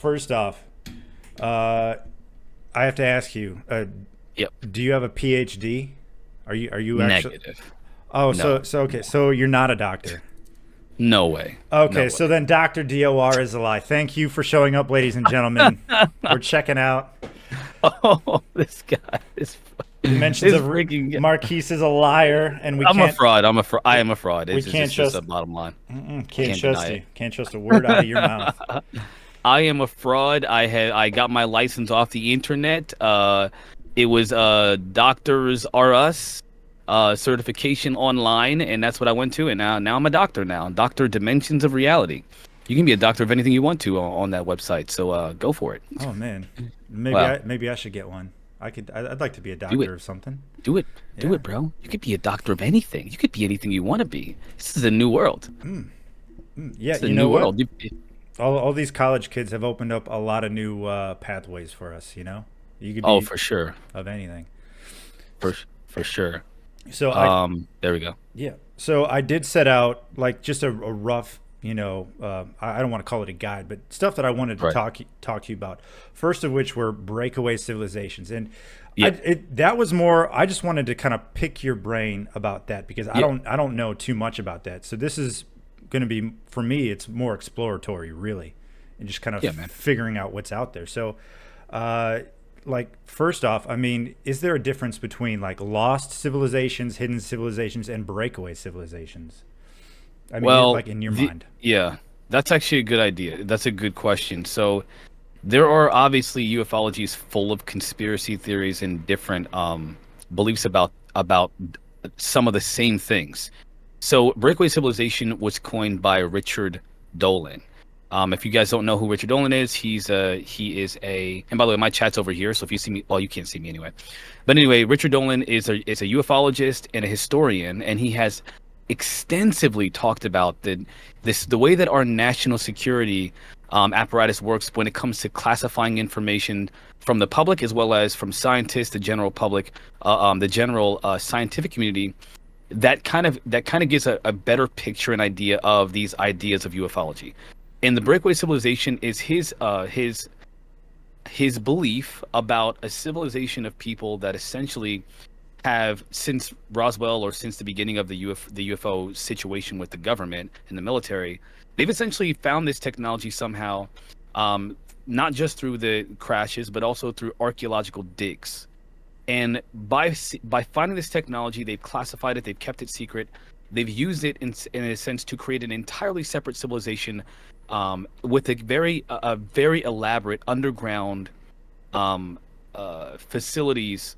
First off, uh, I have to ask you, Yep. do you have a PhD? Are you actually? Negative. Oh, so No. so okay, so you're not a doctor. No way. Okay, No so way. then Doctor DOR is a lie. Thank you for showing up, ladies and gentlemen. We're checking out. Oh, this guy. The mentions This of freaking guy. Marquise is a liar, and we I'm a can't fraud. I we, am a fraud. we It's can't just a trust bottom line. I can't can't deny trust it. you. Can't trust a word out of your mouth. I am a fraud. I got my license off the internet. It was Doctors R Us certification online, and that's what I went to. And now I'm a doctor now. Doctor Dimensions of Reality. You can be a doctor of anything you want to on that website. So go for it. Oh man, Wow. maybe I should get one. I'd like to be a Do doctor it. or something. Do it. Do Yeah. it, bro. You could be a doctor of anything. You could be anything you want to be. This is a new world. Yeah, It's a you know new what? world. All these college kids have opened up a lot of new pathways for us. You could Oh, be for sure. of anything. For for sure. So I There we go. Yeah. So I did set out like just a rough, I don't want to call it a guide, but stuff that I wanted to Right. talk to you about. First of which were breakaway civilizations, and Yeah. that was more. I just wanted to kind of pick your brain about that because Yeah. I don't know too much about that. So this is going to be for me. It's more exploratory, really, and just kind of Yeah, man. figuring out what's out there. So, uh, like first off, I mean, is there a difference between like lost civilizations, hidden civilizations, and breakaway civilizations? I mean, Well, like in your mind. yeah, that's actually a good idea. That's a good question. So there are obviously ufology is full of conspiracy theories and different beliefs about some of the same things. So breakaway civilization was coined by Richard Dolan. If you guys don't know who Richard Dolan is, he is a, and by the way, my chat's over here, so if you see me, well, you can't see me anyway. But anyway, Richard Dolan is a ufologist and a historian, and he has extensively talked about the way that our national security apparatus works when it comes to classifying information from the public as well as from scientists, the general public, the general scientific community. That kind of gives a better picture and idea of these ideas of ufology. And the breakaway civilization is his belief about a civilization of people that essentially have, since Roswell or since the beginning of the UFO situation with the government and the military, they've essentially found this technology somehow, not just through the crashes but also through archaeological digs. And by finding this technology, they've classified it, they've kept it secret, they've used it in a sense to create an entirely separate civilization, with a very elaborate underground facilities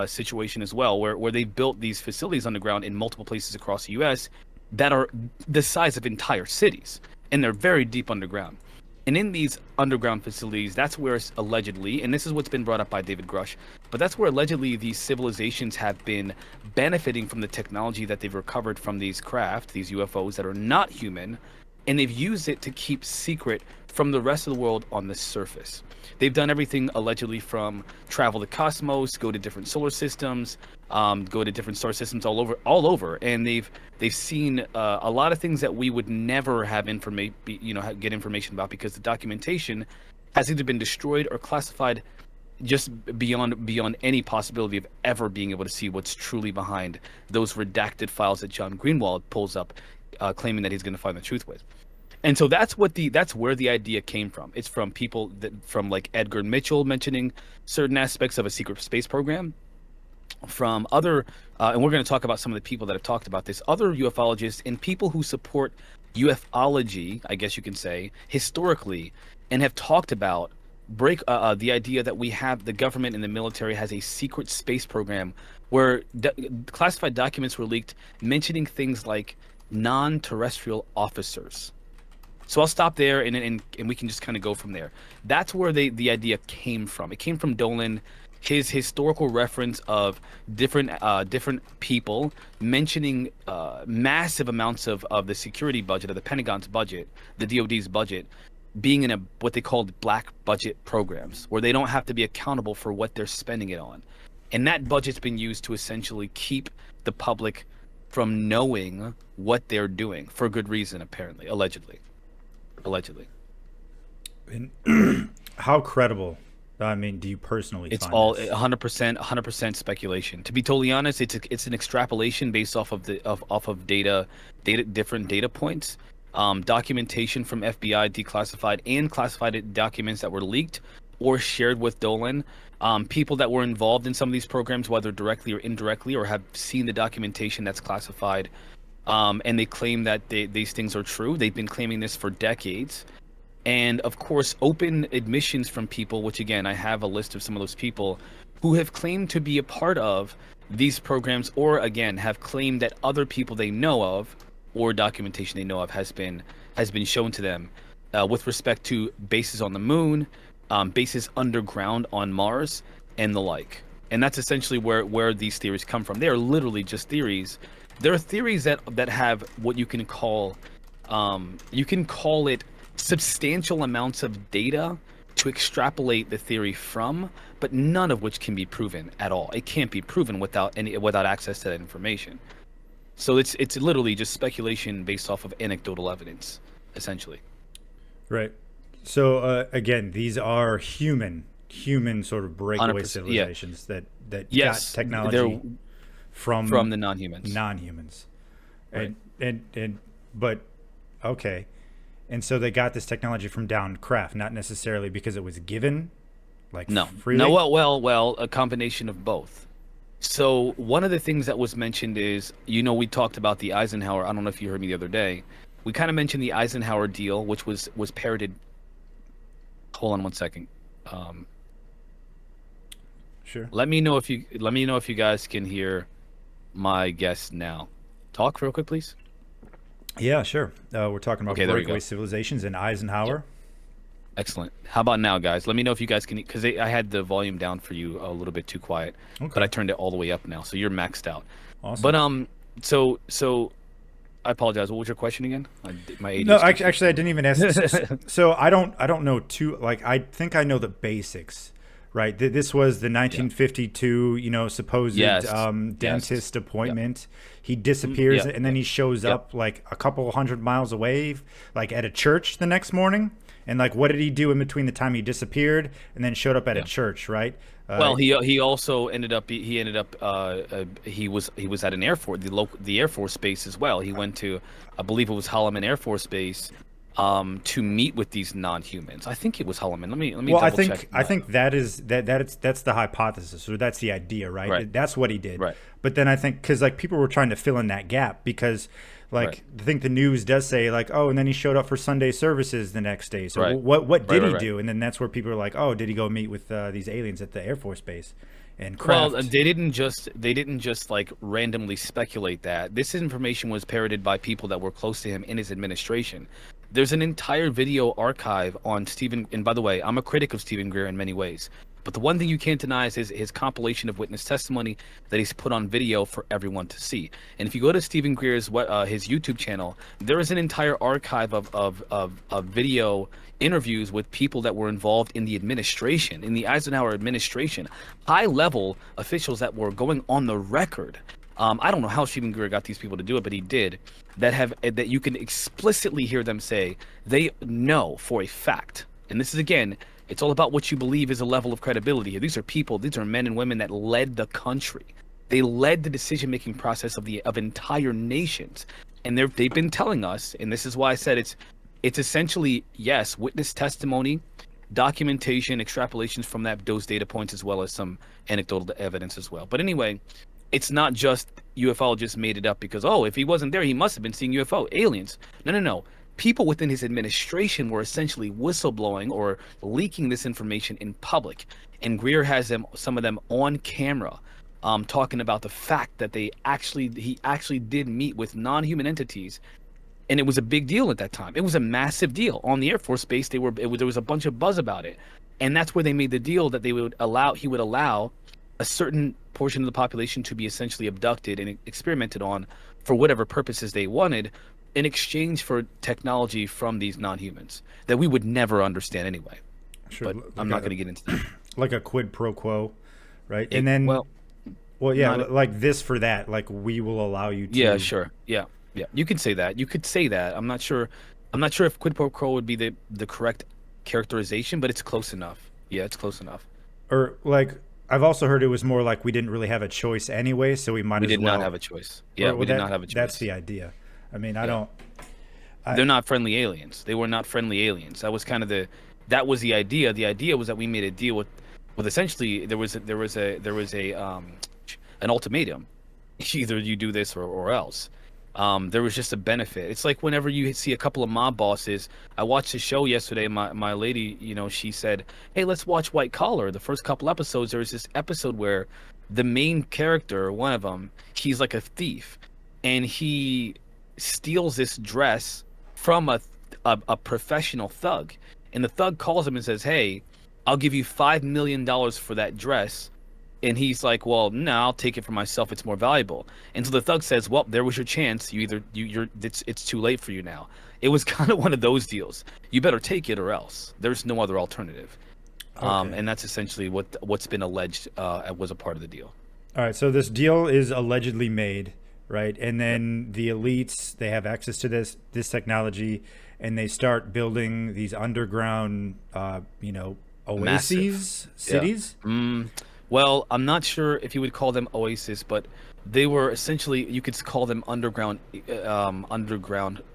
situation as well, where they built these facilities underground in multiple places across the U.S. that are the size of entire cities, and they're very deep underground. And in these underground facilities, that's where allegedly, and this is what's been brought up by David Grush, but that's where allegedly these civilizations have been benefiting from the technology that they've recovered from these craft, these UFOs that are not human, and they've used it to keep secret from the rest of the world on the surface. They've done everything allegedly from travel the cosmos, go to different solar systems, go to different star systems all over, and they've seen a lot of things that we would never have information, get information about because the documentation has either been destroyed or classified just beyond any possibility of ever being able to see what's truly behind those redacted files that John Greenwald pulls up, claiming that he's going to find the truth with. And so that's where the idea came from. It's from people from like Edgar Mitchell mentioning certain aspects of a secret space program, from other, and we're going to talk about some of the people that have talked about this, other ufologists and people who support ufology, I guess you can say, historically, and have talked about the idea that we have the government and the military has a secret space program where classified documents were leaked mentioning things like non-terrestrial officers. So I'll stop there, and we can just kind of go from there. That's where the idea came from. It came from Dolan, his historical reference of different people mentioning massive amounts of the security budget, of the Pentagon's budget, the DoD's budget, being in a what they called black budget programs, where they don't have to be accountable for what they're spending it on. And that budget's been used to essentially keep the public from knowing what they're doing for good reason, apparently, allegedly. And how credible, I mean, do you personally It's find all this? 100% speculation. To be totally honest, it's an extrapolation based off of off of different data points, documentation from FBI declassified and classified documents that were leaked or shared with Dolan, people that were involved in some of these programs, whether directly or indirectly, or have seen the documentation that's classified, and they claim that these things are true. They've been claiming this for decades. And of course, open admissions from people, which again, I have a list of some of those people who have claimed to be a part of these programs, or again, have claimed that other people they know of or documentation they know of has been shown to them, with respect to bases on the moon, bases underground on Mars, and the like. And that's essentially where these theories come from. They are literally just theories. There are theories that have what you can call it substantial amounts of data to extrapolate the theory from, but none of which can be proven at all. It can't be proven without access to that information. So it's literally just speculation based off of anecdotal evidence, essentially. Right. So again, these are human sort of breakaway 100%. Yeah. civilizations that got Yes, they're technology from from the non-humans. non-humans. Right. And but okay. And so they got this technology from down craft, not necessarily because it was given like No. freely. No. Well. A combination of both. So one of the things that was mentioned is, we talked about the Eisenhower. I don't know if you heard me the other day. We kind of mentioned the Eisenhower deal, which was parroted. Hold on one second. Um, Sure. let me know if you guys can hear my guest now. Talk real quick, please. Yeah, sure. We're talking about Okay, there we breakaway go. civilizations and Yep. Eisenhower. Excellent. How about now, guys? Let me know if you guys can, because I had the volume down for you a little bit too quiet, but Okay. I turned it all the way up now, so you're maxed out. Awesome. But so I apologize. What was your question again? My No, ADHD. actually, I didn't even ask. So I don't know too. Like, I think I know the basics, right? This was the Yeah. 1952, supposed Yes. Yes. dentist Yep. appointment. He disappears, Yep. and then Yep. he shows Yep. up like a couple hundred miles away, like at a church the next morning. And like, what did he do in between the time he disappeared and then showed up at a Yeah. church, right? Well, he also he was at an air force the Air Force base as well. He went to, I believe it was Holloman Air Force Base, to meet with these non-humans. I think it was Holloman. Let me Well, double check. I think that is that's the hypothesis, or that's the idea, right? Right. That's what he did. Right. But then I think because like people were trying to fill in that gap because like Right. I think the news does say like, oh, and then he showed up for Sunday services the next day. So Right. what did Right, he right. do? And then that's where people are like, oh, did he go meet with these aliens at the Air Force base and Well, craft? they didn't just like randomly speculate that. This information was parroted by people that were close to him in his administration. There's an entire video archive on Stephen, and by the way, I'm a critic of Stephen Greer in many ways. But the one thing you can't deny is his compilation of witness testimony that he's put on video for everyone to see. And if you go to Stephen Greer's his YouTube channel, there is an entire archive of video interviews with people that were involved in the administration, in the Eisenhower administration, high level officials that were going on the record. I don't know how Stephen Greer got these people to do it, but he did. That you can explicitly hear them say they know for a fact. And this is again, it's all about what you believe is a level of credibility here. These are people, these are men and women that led the country. They led the decision-making process of entire nations, and they've been telling us, and this is why I said it's essentially, yes, witness testimony, documentation, extrapolations from those data points, as well as some anecdotal evidence as well. But anyway, it's not just ufologists made it up because, oh, if he wasn't there, he must have been seeing UFO aliens. No. People within his administration were essentially whistleblowing or leaking this information in public. And Greer has some of them on camera, talking about the fact that he actually did meet with non-human entities. And it was a big deal at that time. It was a massive deal on the Air Force Base. There was a bunch of buzz about it, and that's where they made the deal that he would allow a certain portion of the population to be essentially abducted and experimented on for whatever purposes they wanted, in exchange for technology from these non-humans that we would never understand anyway. Sure, But I'm not going to get into that. like a quid pro quo, right? And then Well, yeah, not- like this for that, like we will allow you to. yeah, sure, yeah. You could say that. You could say that. I'm not sure. I'm not sure if quid pro quo would be the correct characterization, but it's close enough. Yeah, it's close enough. Or like I've also heard it was more like we didn't really have a choice anyway, so we might We as did not well. have a choice. Yeah, Or we well, did not have a that's choice. the idea. I mean, I Yeah. don't. I They're not friendly aliens. They were not friendly aliens. That was kind of that was the idea. The idea was that we made a deal with essentially there was a an ultimatum. Either you do this or else. There was just a benefit. It's like whenever you see a couple of mob bosses. I watched a show yesterday. My lady, she said, "Hey, let's watch White Collar." The first couple episodes, there was this episode where the main character, one of them, he's like a thief, and he steals this dress from a professional thug, and the thug calls him and says, "Hey, I'll give you $5 million for that dress." And he's like, "Well, no, I'll take it for myself. It's more valuable." And so the thug says, "Well, there was your chance. You either you're it's too late for you now." It was kind of one of those deals. You better take it or else. There's no other alternative. Okay. And that's essentially what's been alleged was a part of the deal. All right. So this deal is allegedly made, right? And Yep. then the elites they have access to this technology, and they start building these underground, Massive. oases, Yeah. cities. Well, I'm not sure if you would call them oasis, but they were essentially you could call them underground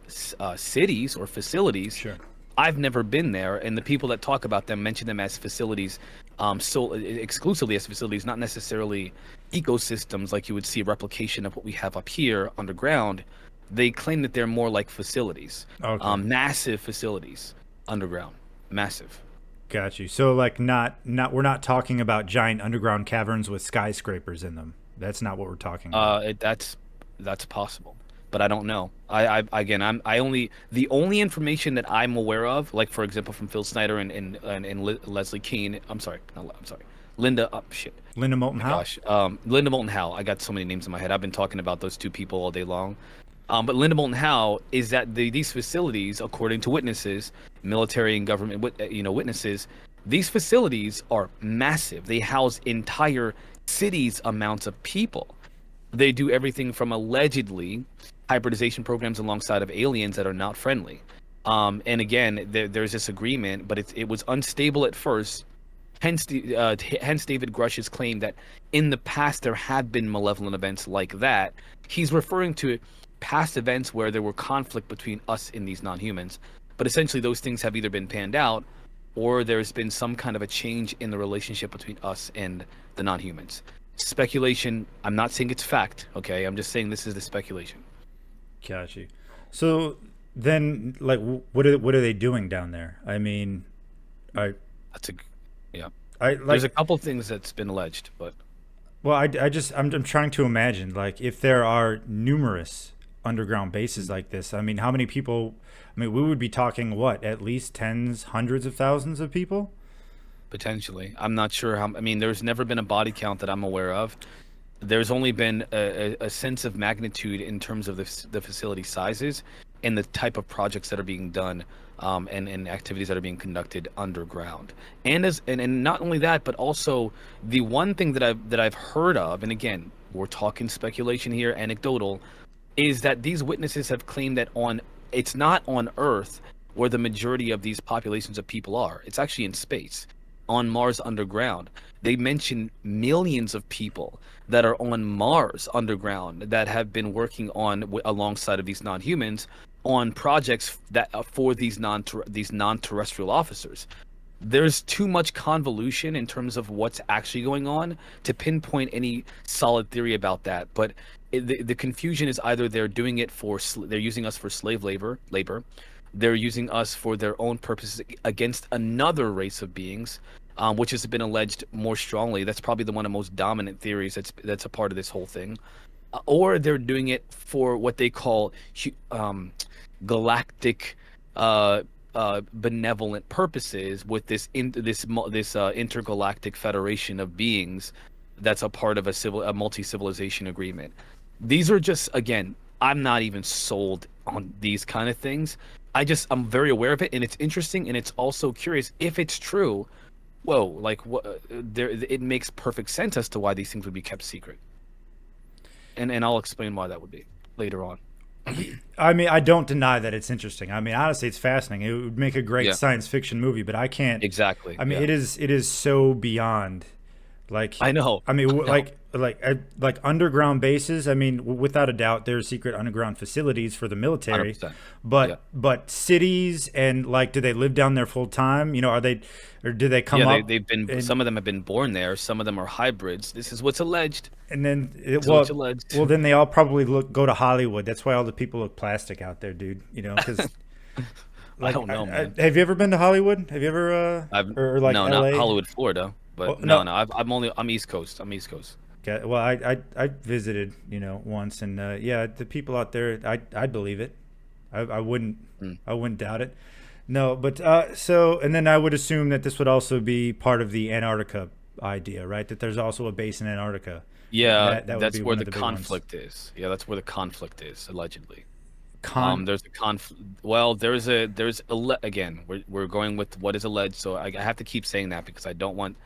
cities or facilities. Sure. I've never been there, and the people that talk about them mention them as facilities, so exclusively as facilities, not necessarily ecosystems like you would see a replication of what we have up here underground. They claim that they're more like facilities, Okay. massive facilities underground, massive. Got you. So like not we're not talking about giant underground caverns with skyscrapers in them. That's not what we're talking about. That's possible, but I don't know. Again, I only the only information that I'm aware of, like for example from Phil Snyder and Leslie Keane. I'm sorry, Linda. Oh, shit. Linda Moulton My Howe? gosh. Linda Moulton Howe. I got so many names in my head. I've been talking about those two people all day long. But Linda Moulton Howe is that these facilities, according to witnesses, military and government, witnesses, these facilities are massive. They house entire cities, amounts of people. They do everything from allegedly hybridization programs alongside of aliens that are not friendly. And again, there's this agreement, but it was unstable at first. Hence David Grush's claim that in the past there have been malevolent events like that. He's referring to past events where there were conflict between us and these non-humans, but essentially those things have either been panned out or there's been some kind of a change in the relationship between us and the non-humans. Speculation. I'm not saying it's fact. Okay, I'm just saying this is the speculation. Got you. So then like what are they doing down there? I mean, I That's a yeah. I There's a like couple things that's been alleged, but well I just I'm trying to imagine like if there are numerous underground bases like this. I mean, how many people I mean, we would be talking what? At least tens, hundreds of thousands of people? potentially, I'm not sure how. I mean, there's never been a body count that I'm aware of. There's only been a sense of magnitude in terms of the facility sizes and the type of projects that are being done, and activities that are being conducted underground. And not only that, but also the one thing that I've heard of, and again, we're talking speculation here, anecdotal, is that these witnesses have claimed that it's not on Earth where the majority of these populations of people are. It's actually in space, on Mars underground. They mention millions of people that are on Mars underground that have been working alongside of these non-humans on projects that for these non-terrestrial officers. There's too much convolution in terms of what's actually going on to pinpoint any solid theory about that. But the confusion is either they're doing it they're using us for slave labor, they're using us for their own purposes against another race of beings, which has been alleged more strongly. That's probably one of the most dominant theories that's a part of this whole thing. Or they're doing it for what they call galactic benevolent purposes with this intergalactic federation of beings that's a part of a multi-civilization agreement. These are just, again, I'm not even sold on these kind of things. I'm very aware of it, and it's interesting, and it's also curious if it's true. Whoa, like what? It makes perfect sense as to why these things would be kept secret, and I'll explain why that would be later on. I mean, I don't deny that it's interesting. I mean, honestly, it's fascinating. It would make a great Yeah, science fiction movie, but I can't. exactly. I mean, Yeah, it is so beyond. Like, I know. I mean, I know. like underground bases. I mean, without a doubt, there's secret underground facilities for the military, 100%. Yeah. but cities and like, do they live down there full time? Are they, or do they Yeah, come up they've been, and some of them have been born there, some of them are hybrids. This is what's alleged. and then This is what's alleged. well, then they all probably go to Hollywood. That's why all the people look plastic out there, dude. Because I like, don't know, man. have you ever been to Hollywood? Have you ever I've or like No, not L.A.? Hollywood, Florida, Oh, but no, no. no. I'm East Coast. I'm East Coast. Okay. Well, I visited, once, and yeah, the people out there, I'd believe it. I wouldn't Mm. I wouldn't doubt it. No, but so, and then I would assume that this would also be part of the Antarctica idea, right? That there's also a base in Antarctica. Yeah, That would that's be where one the of the big ones. conflict is. Yeah, that's where the conflict is, allegedly. Con. There's a Well, again, we're going with what is alleged, so I have to keep saying that because I don't want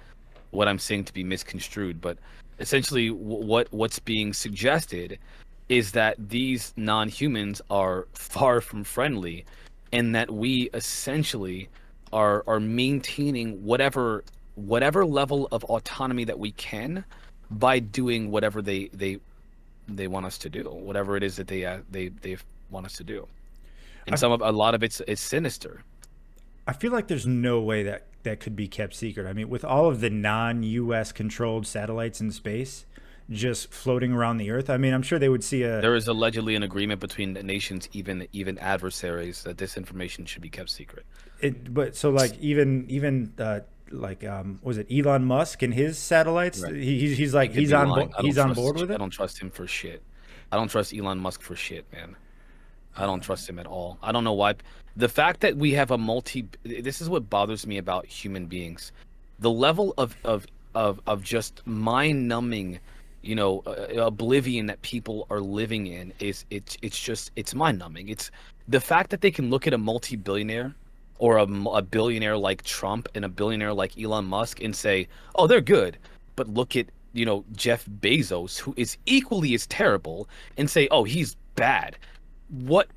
what I'm saying to be misconstrued. But essentially, what's being suggested is that these non-humans are far from friendly, and that we essentially are maintaining whatever level of autonomy that we can by doing whatever they want us to do, whatever it is that they want us to do. And I, a lot of it's sinister. I feel like there's no way that that could be kept secret. I mean, with all of the non-U.S. controlled satellites in space just floating around the Earth, I mean, I'm sure they would see a. There is allegedly an agreement between the nations, even adversaries, that this information should be kept secret. But so like even like was it Elon Musk and his satellites? Right. He's He like could be lying. he's on board with I it. don't trust him for shit. I don't trust Elon Musk for shit, man. I don't trust him at all. I don't know why. The fact that we have a multi this is what bothers me about human beings. The level of just mind-numbing, oblivion that people are living in it's mind-numbing. It's the fact that they can look at a multi-billionaire or a billionaire like Trump and a billionaire like Elon Musk and say, "Oh, they're good." But look at, Jeff Bezos, who is equally as terrible, and say, "Oh, he's bad." What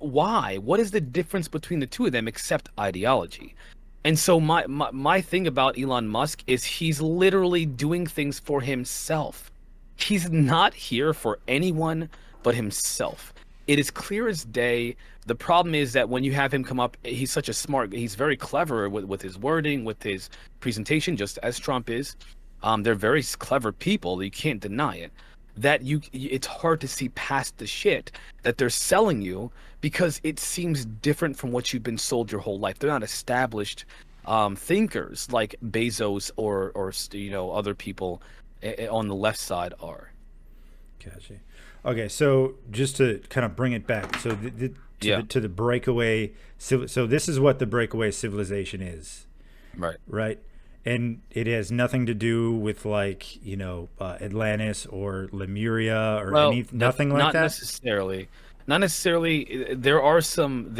Why? What is the difference between the two of them except ideology? And so my thing about Elon Musk is he's literally doing things for himself. He's not here for anyone but himself. It is clear as day. The problem is that when you have him come up, he's very clever with his wording, with his presentation, just as Trump is. They're very clever people. You can't deny it. It's hard to see past the shit that they're selling you because it seems different from what you've been sold your whole life. They're not established thinkers like Bezos or other people on the left side are. Gotcha. Okay, so just to kind of bring it back, so Yeah, to the breakaway. So this is what the breakaway civilization is, right. right? And it has nothing to do with like Atlantis or Lemuria or Well, nothing like not that. necessarily. Not necessarily. There are some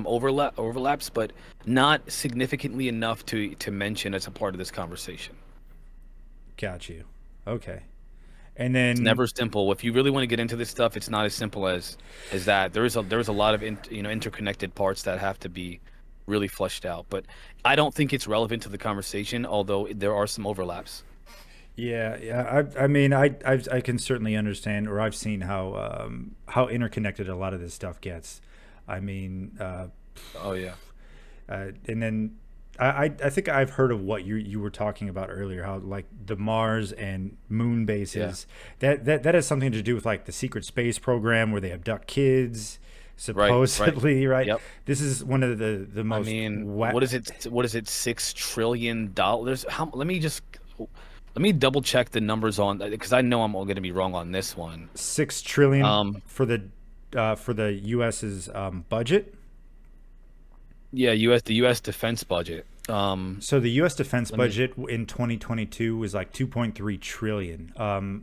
overlaps, but not significantly enough to mention as a part of this conversation. Got you. Okay. And It's then never simple. If you really want to get into this stuff, it's not as simple as that. There's a lot of interconnected parts that have to be really fleshed out. But I don't think it's relevant to the conversation, although there are some overlaps. yeah, yeah. I mean, I can certainly understand, or I've seen how interconnected a lot of this stuff gets. I mean, Oh yeah, and then I think I've heard of what you were talking about earlier, how like the Mars and moon yeah. bases, that has something to do with like the secret space program where they abduct kids, Right, right. supposedly, right? Yep. This is one of the I most mean, what is it? What is it? $6 trillion? How? Let me double check the numbers on because I know I'm all going to be wrong on this one. 6 trillion Um, for the U.S.'s budget. yeah, the U.S. defense budget. So the U.S. defense Let me. budget in 2022 was like 2.3 trillion.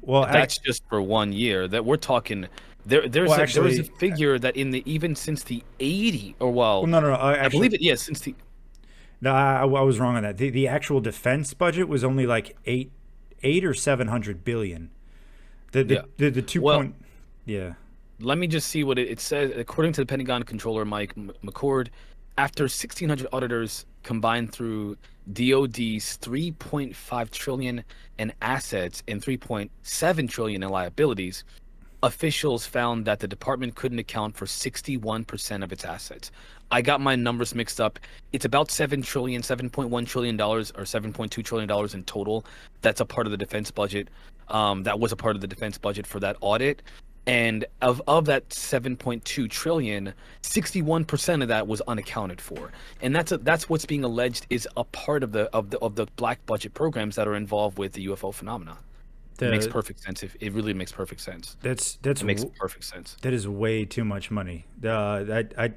Well, That's just for 1 year. That we're talking. There was a actually, figure that in the even since the 80 or well, well, no, no, no. I Actually, believe it. Yes, since the no, I was wrong on that. The actual defense budget was only like eight or 700 billion. yeah. The two Well, point, yeah. let me just see what it says. According to the Pentagon controller Mike McCord, after 1,600 auditors combined through DoD's 3.5 trillion in assets and 3.7 trillion in liabilities, officials found that the department couldn't account for 61% of its assets. I got my numbers mixed up. It's about 7.1 trillion dollars or 7.2 trillion dollars in total. That's a part of the defense budget. That was a part of the defense budget for that audit. And of that 7.2 trillion, 61% of that was unaccounted for. And that's what's being alleged is a part of the black budget programs that are involved with the UFO phenomena. It makes perfect sense. It really makes perfect sense. It makes perfect sense. That is way too much money. I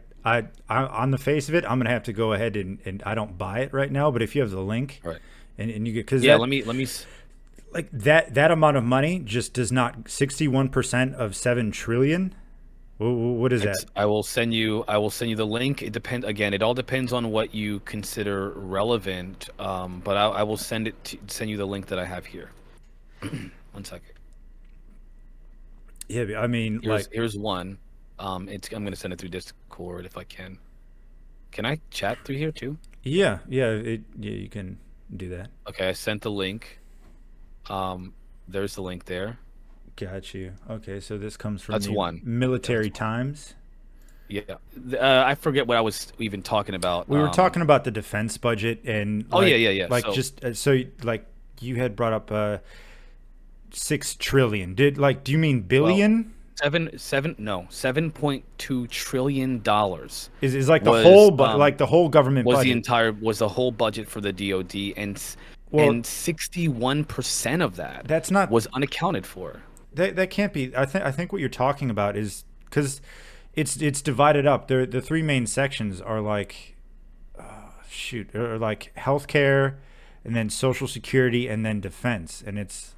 on the face of it, I'm gonna have to go ahead and I don't buy it right now. But if you have the link, Right. and you get because let me like that amount of money just does not 61% of 7 trillion. What is that? I will send you the link. It depends again. It all depends on what you consider relevant. But I will send you the link that I have here. 1 second. Yeah, I mean, here's one. I'm gonna send it through Discord if I can. Can I chat through here too? Yeah, you can do that. Okay, I sent the link. There's the link there. Got you. Okay, so this comes from That's the one. Military Times. Yeah, I forget what I was even talking about. We were talking about the defense budget and yeah. Like like you had brought up 6 trillion. Do you mean billion? Well, 7.2 trillion dollars is like the whole like the whole government was budget. was the whole budget for the DoD, and 61% of that was unaccounted for. That can't be. I think what you're talking about is because it's divided up. The three main sections are like or like healthcare, and then Social Security, and then defense, and it's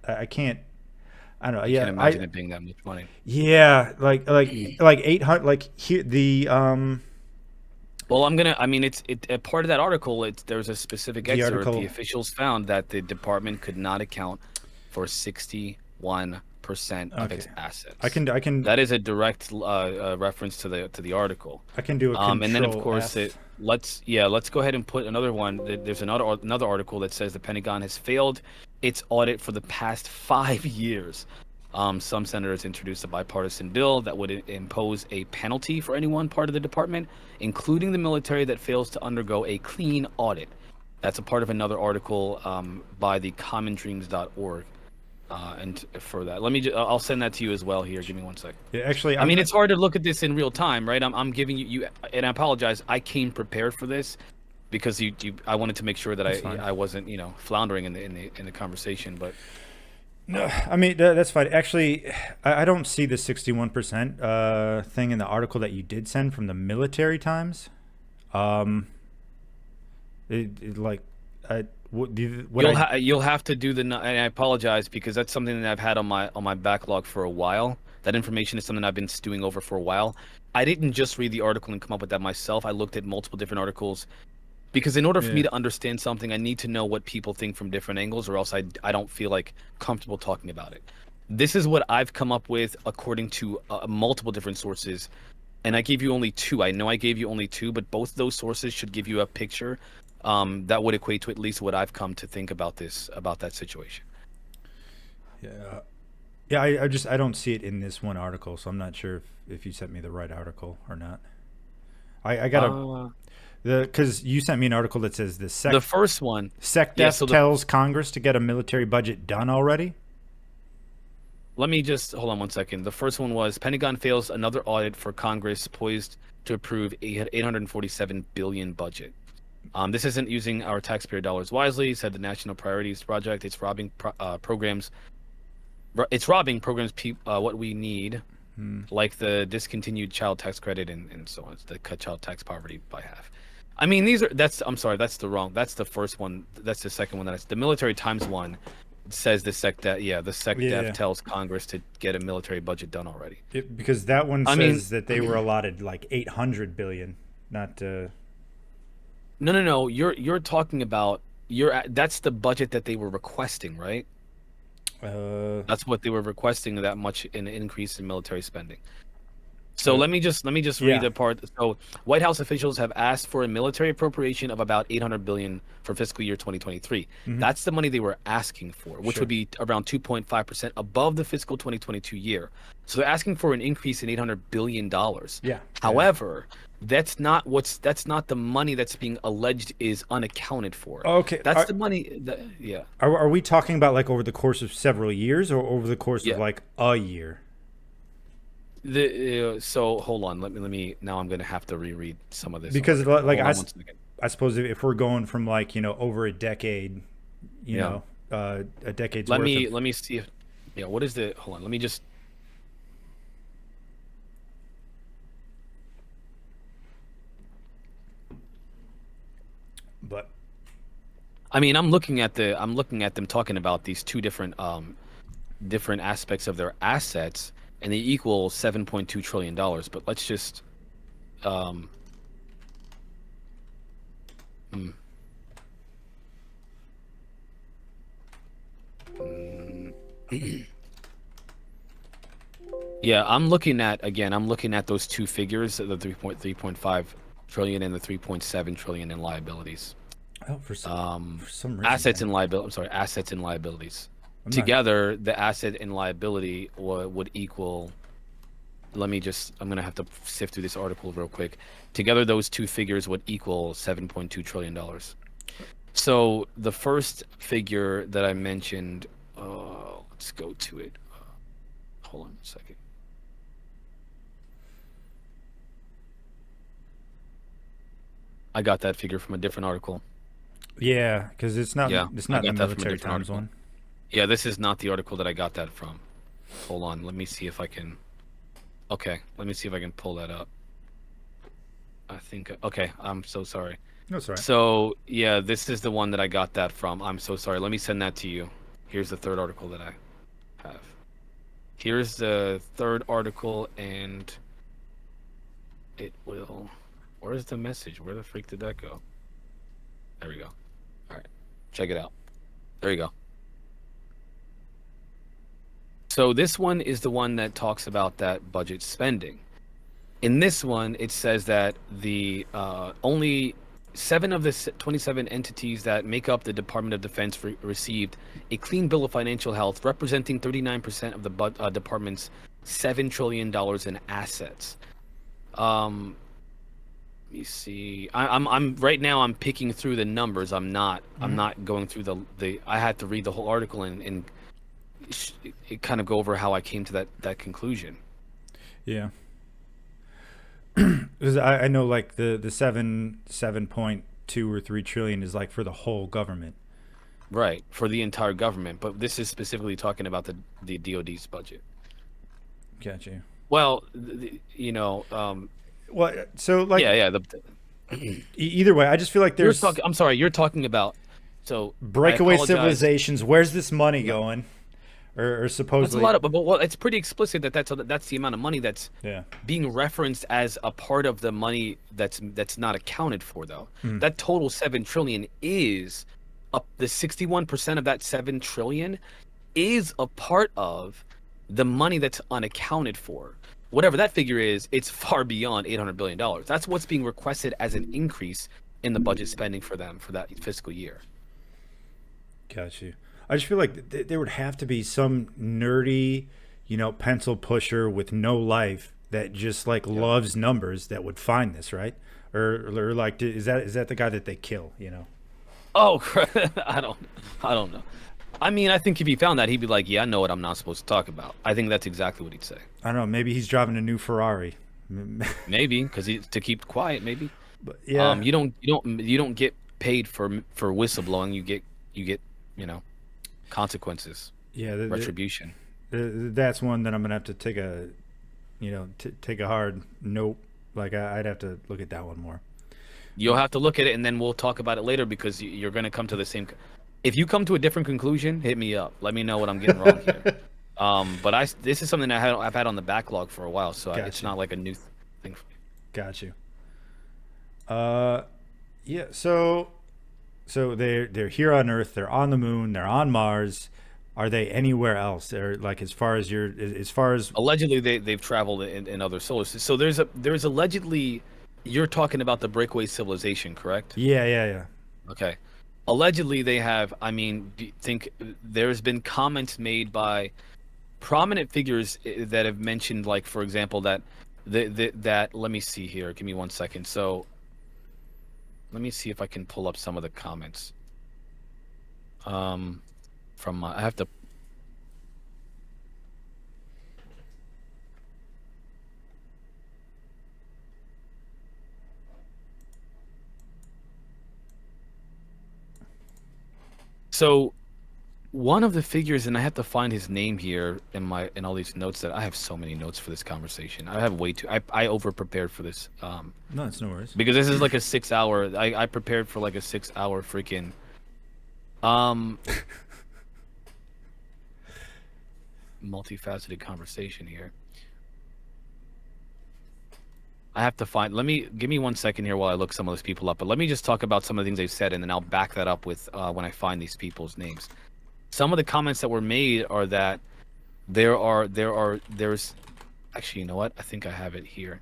I can't. I don't know. Yeah, I can't imagine it being that much money. Yeah, like 800. Like here the Well, I mean, it's a part of that article. There's a specific excerpt. The officials found that the department could not account for 61% of its assets. I can. That is a direct reference to the article. I can do a control and then of course F. let's go ahead and put another one. There's another article that says the Pentagon has failed its audit for the past 5 years. Some senators introduced a bipartisan bill that would impose a penalty for anyone part of the department, including the military, that fails to undergo a clean audit. That's a part of another article by the commondreams.org. And for that, I'll send that to you as well here. Give me 1 second. Yeah, actually, I mean, it's hard to look at this in real time, right? I'm giving you, and I apologize. I came prepared for this because I wanted to make sure that I wasn't, floundering in the conversation, but. No, I mean that's fine. Actually, I don't see the 61% thing in the article that you did send from the Military Times. You'll have to do and I apologize because that's something that I've had on my backlog for a while. That information is something I've been stewing over for a while. I didn't just read the article and come up with that myself. I looked at multiple different articles. Because in order for me to understand something, I need to know what people think from different angles, or else I don't feel like comfortable talking about it. This is what I've come up with according to multiple different sources, and I gave you only 2. I know I gave you only 2, but both those sources should give you a picture that would equate to at least what I've come to think about that situation. Yeah. I don't see it in this one article, so I'm not sure if you sent me the right article or not. I gotta. Because you sent me an article that says the first one SecDef tells Congress to get a military budget done already. Let me just hold on 1 second. The first one was Pentagon fails another audit for Congress poised to approve $847 billion budget. This isn't using our taxpayer dollars wisely, said the National Priorities Project. It's robbing programs. It's robbing programs. What we need, like the discontinued child tax credit and so on, to cut child tax poverty by half. I mean, that's the first one. That's the second one. That's the Military Times one. Says the SecDef tells Congress to get a military budget done already. Because that one says that they were allotted like 800 billion, not. No. You're talking about that's the budget that they were requesting, right? That's what they were requesting, that much an increase in military spending. So uh, let me just read yeah. the part. So White House officials have asked for a military appropriation of about 800 billion for fiscal year 2023. Hmm. That's the money they were asking for, which would Sure. be around 2.5% above the fiscal 2022 year. So they're asking for an increase in 800 billion dollars. Yeah. Yeah. However, that's not the money that's being alleged is unaccounted for. Okay. That's the money that, yeah. Are we talking about like over the course of several years or over the course of Yeah. like a year? So hold on, let me now I'm gonna have to reread some of this Because article. like Hold on one second. I suppose if we're going from like, over a decade, Yeah. a decade's Let worth me of, let me see if yeah, what is the hold on, let me just but I mean I'm looking at them talking about these two different aspects of their assets, and they equal $7.2 trillion. But let's just um hmm, mm, yeah, I'm looking at those two figures, the 3.5 trillion and the 3.7 trillion in liabilities. oh, for some Um, for some reason, assets man, and liability. I'm sorry, assets and liabilities. I'm not. Together, the asset and liability would equal. I'm gonna have to sift through this article real quick. Together, those two figures would equal $7.2 trillion. So the first figure that I mentioned, let's go to it. Hold on a second. I got that figure from a different article. Yeah, because it's not Yeah, it's I not in the got that from a Military different Times article. one. Yeah, this is not the article that I got that from. Hold on, let me see if I can. Okay, let me see if I can pull that up. I think. Okay, I'm so sorry. No, sorry. So, yeah, this is the one that I got that from. I'm so sorry. Let me send that to you. Here's the third article that I have. Here's the third article, and it will. Where's the message? Where the freak did that go? There we go. All right, check it out. There you go. So, this one is the one that talks about that budget spending. In this one, it says that the only 7 of the 27 entities that make up the Department of Defense received a clean bill of financial health, representing 39% of the department's $7 trillion in assets. Um, Let me see. I'm right now. I'm picking through the numbers. I'm Hmm. not going through the. I had to read the whole article and it kind of go over how I came to that conclusion. Yeah, because I know like the 7.2 or 3 trillion is like for the whole government. Right, for the entire government, but this is specifically talking about the DoD's budget. Got you. Well, Well, so like yeah, yeah. either way, I just feel like You're there's talking. I'm sorry, you're talking about. So I breakaway apologize. civilizations. Where's this money Yeah, going? Or that's a supposedly, lot of. But well, it's pretty explicit that that's the amount of money that's yeah. being referenced as a part of the money that's not accounted for, though. Mm, That total 7 trillion is up. The 61% of that 7 trillion is a part of the money that's unaccounted for. Whatever that figure is, it's far beyond $800 billion. That's what's being requested as an increase in the budget spending for them for that fiscal year. got you. I just feel like there would have to be some nerdy, pencil pusher with no life that just like Yeah. loves numbers that would find this, right? Or like, is that the guy that they kill? Oh, I don't know. I mean, I think if he found that, he'd be like, "Yeah, I know what I'm not supposed to talk about." I think that's exactly what he'd say. I don't know. Maybe he's driving a new Ferrari. Maybe because to keep quiet. Maybe. But yeah, You don't get paid for whistleblowing. You get you know consequences, yeah. retribution. That's one that I'm gonna have to take take a hard nope. Like I'd have to look at that one more. You'll have to look at it, and then we'll talk about it later because you're going to come to the same. If you come to a different conclusion, hit me up. Let me know what I'm getting wrong here. But this is something I've had on the backlog for a while, so it's Gotcha. not like a new thing for me. Got you. Uh, yeah. So they're here on Earth. They're on the moon. They're on Mars. are they anywhere else? Or like as far as Allegedly, they've traveled in other solar systems. So there's allegedly, you're talking about the Breakaway civilization, correct? yeah, yeah, yeah. Okay. Allegedly, they have. I mean, do you think there's been comments made by prominent figures that have mentioned, like, for example, that that let me see here. Give me 1 second. So let me see if I can pull up some of the comments. From I have to. So one of the figures, and I have to find his name here in all these notes, that I have so many notes for this conversation. I have way too. I over prepared for this. No, it's no worries. Because this is like a 6 hour. I prepared for like a 6 hour freaking um multifaceted conversation here. I have to find. Let me give me 1 second here while I look some of those people up. But let me just talk about some of the things they've said, and then I'll back that up with when I find these people's names. Some of the comments that were made are that there's actually, you know what? I think I have it here.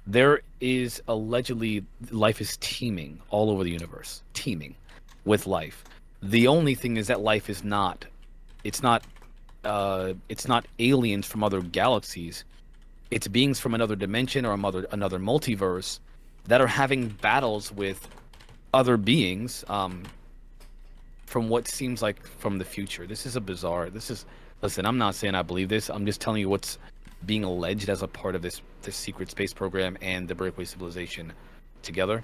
There is allegedly life is teeming all over the universe, teeming with life. The only thing is that life is not. It's not. It's not aliens from other galaxies. It's beings from another dimension or another multiverse that are having battles with other beings. From what seems like from the future. This is a bizarre. This is. Listen, I'm not saying I believe this. I'm just telling you what's being alleged as a part of this secret space program and the Breakaway civilization together.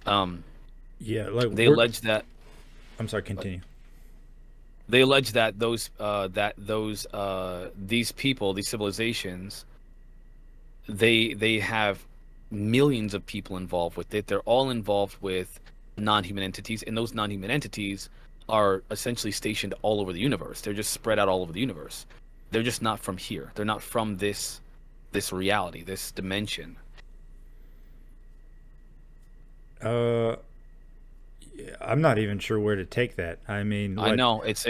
Yeah, like They allege that I'm sorry, continue. they allege that these people, these civilizations, they have millions of people involved with it. They're all involved with non-human entities, and those non-human entities are essentially stationed all over the universe. They're just spread out all over the universe. They're just not from here. They're not from this reality, this dimension. Uh, yeah, I'm not even sure where to take that. I mean, I what know it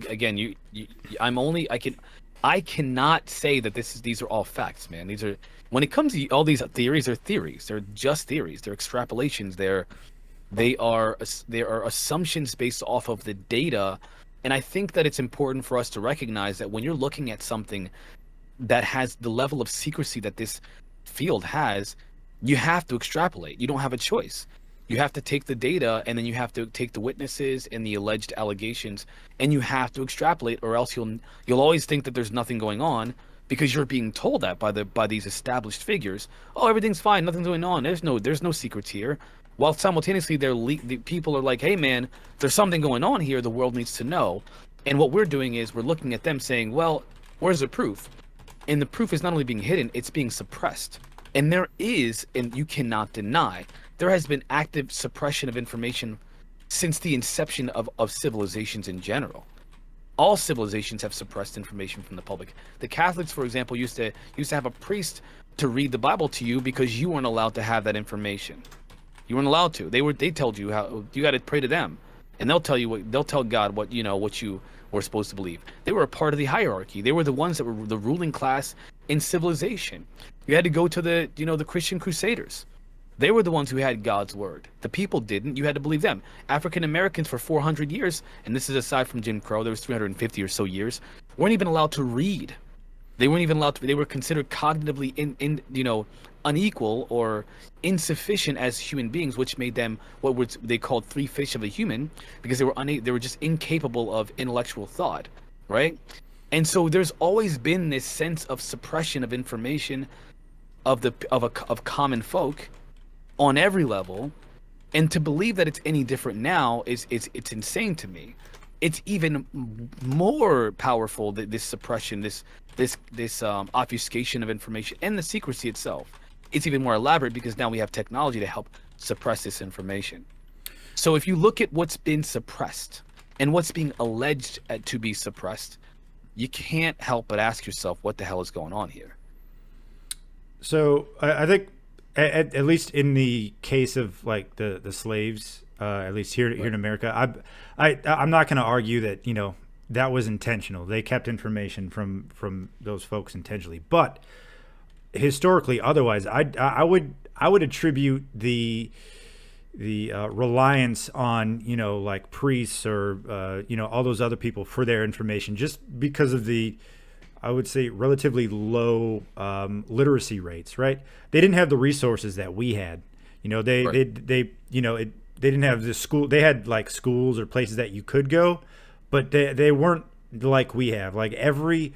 again. I cannot say that these are all facts, man. These are, when it comes to all these theories, are theories. They're just theories. They're extrapolations. They are assumptions based off of the data. And I think that it's important for us to recognize that when you're looking at something that has the level of secrecy that this field has, you have to extrapolate. You don't have a choice. You have to take the data, and then you have to take the witnesses and the alleged allegations, and you have to extrapolate, or else you'll always think that there's nothing going on, because you're being told that by these established figures. Oh, everything's fine, nothing's going on. There's no secrets here. While simultaneously, the people are like, hey man, there's something going on here. The world needs to know. And what we're doing is we're looking at them saying, well, where's the proof? And the proof is not only being hidden, it's being suppressed. And there is, and you cannot deny, there has been active suppression of information since the inception of civilizations in general. All civilizations have suppressed information from the public. The Catholics, for example, used to have a priest to read the Bible to you because you weren't allowed to have that information. You weren't allowed to. They told you how you got to pray to them, and they'll tell God what you were supposed to believe. They were a part of the hierarchy. They were the ones that were the ruling class in civilization. You had to go to the Christian Crusaders. They were the ones who had God's word. The people didn't. You had to believe them. African Americans for 400 years, and this is aside from Jim Crow, there was 350 or so years, weren't even allowed to read. They weren't even allowed to. They were considered cognitively unequal or insufficient as human beings, which made them they called three fish of a human, because they were just incapable of intellectual thought, right? And so there's always been this sense of suppression of information of common folk on every level, and to believe that it's any different now it's insane to me. It's even more powerful, that this suppression, this obfuscation of information, and the secrecy itself. It's even more elaborate because now we have technology to help suppress this information. So if you look at what's been suppressed and what's being alleged to be suppressed, you can't help but ask yourself, what the hell is going on here? So I think at least in the case of like the slaves, at least here Right. in America. I'm not going to argue that that was intentional. They kept information from those folks intentionally, but historically, otherwise, I would attribute the reliance on like priests or all those other people for their information just because of the, I would say, relatively low literacy rates. Right? They didn't have the resources that we had. Right. They didn't have the school. They had like schools or places that you could go, but they weren't like we have. Like every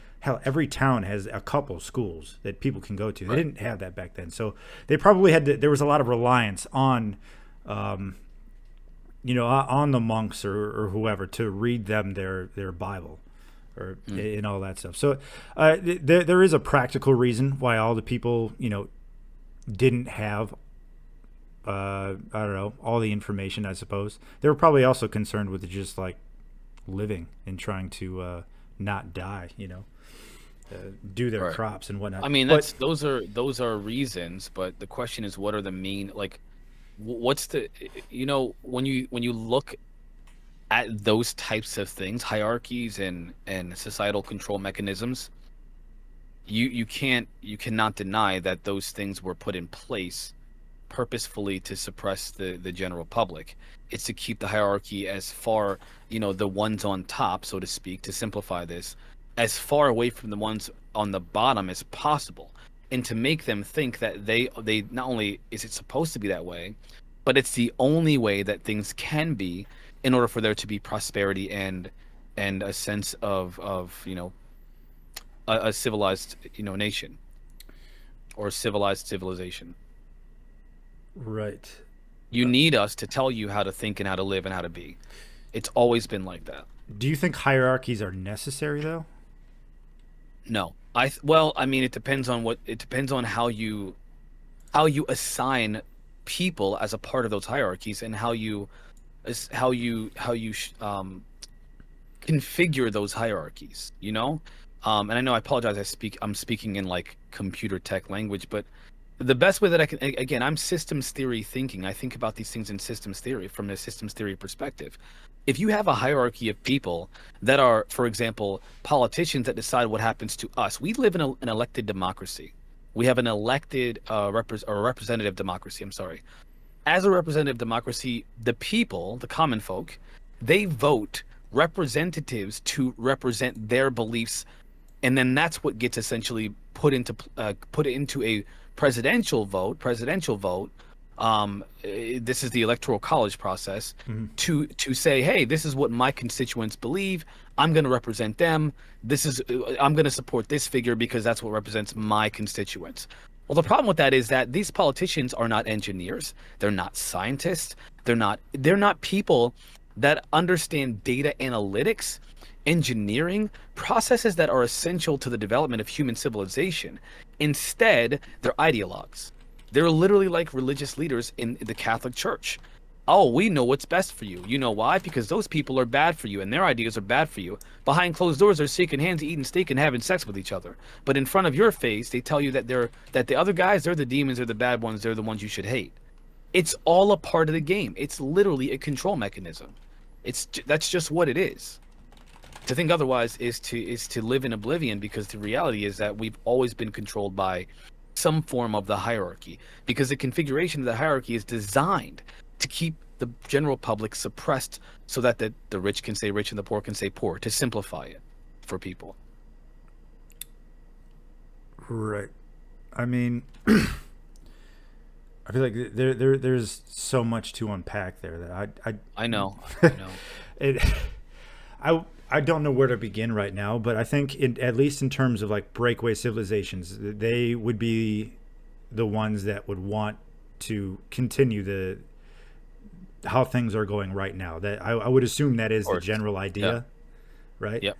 town has a couple schools that people can go to. They Right. didn't have that back then, so they probably had to, there was a lot of reliance on on the monks or whoever to read them their Bible or Mm. and all that stuff. So there is a practical reason why all the people didn't have I don't know, all the information. I suppose they were probably also concerned with just like living and trying to not die. Do their Right. crops and whatnot. I mean, But those are reasons, but the question is, what are the main, like, what's the, when you look at those types of things, hierarchies and societal control mechanisms, you cannot deny that those things were put in place purposefully to suppress the general public. It's to keep the hierarchy as far, the ones on top, so to speak, to simplify this, as far away from the ones on the bottom as possible, and to make them think that they not only is it supposed to be that way, but it's the only way that things can be in order for there to be prosperity and a sense of a civilized nation or civilized civilization. right. You need us to tell you how to think and how to live and how to be. It's always been like that. Do you think hierarchies are necessary though? No, well, I mean, it depends on how you assign people as a part of those hierarchies, and how you configure those hierarchies. And I know, I apologize. I'm speaking in like computer tech language, but the best way that I can, again, I'm systems theory thinking. I think about these things in systems theory from a systems theory perspective. If you have a hierarchy of people that are, for example, politicians that decide what happens to us, we live in an elected democracy. We have an elected or representative democracy. I'm sorry. As a representative democracy, the people, the common folk, they vote representatives to represent their beliefs, and then that's what gets essentially put into a presidential vote. This is the electoral college process Mm-hmm. to say, hey, this is what my constituents believe. I'm going to represent them. I'm going to support this figure because that's what represents my constituents. Well, the problem with that is that these politicians are not engineers. They're not scientists. They're not people that understand data analytics, engineering, processes that are essential to the development of human civilization. Instead, they're ideologues. They're literally like religious leaders in the Catholic Church. Oh, we know what's best for you. You know why? Because those people are bad for you and their ideas are bad for you. Behind closed doors, they're shaking hands, eating steak, and having sex with each other. But in front of your face, they tell you that the other guys, they're the demons, they're the bad ones, they're the ones you should hate. It's all a part of the game. It's literally a control mechanism. That's just what it is. To think otherwise is to live in oblivion, because the reality is that we've always been controlled by some form of the hierarchy, because the configuration of the hierarchy is designed to keep the general public suppressed so that the rich can stay rich and the poor can stay poor, to simplify it for people. Right. I mean, I feel like there's so much to unpack there that I know. I know. it I don't know where to begin right now, but I think at least in terms of like breakaway civilizations, they would be the ones that would want to continue the how things are going right now. That I would assume that Of is the course. general Yeah. idea, right? Yep.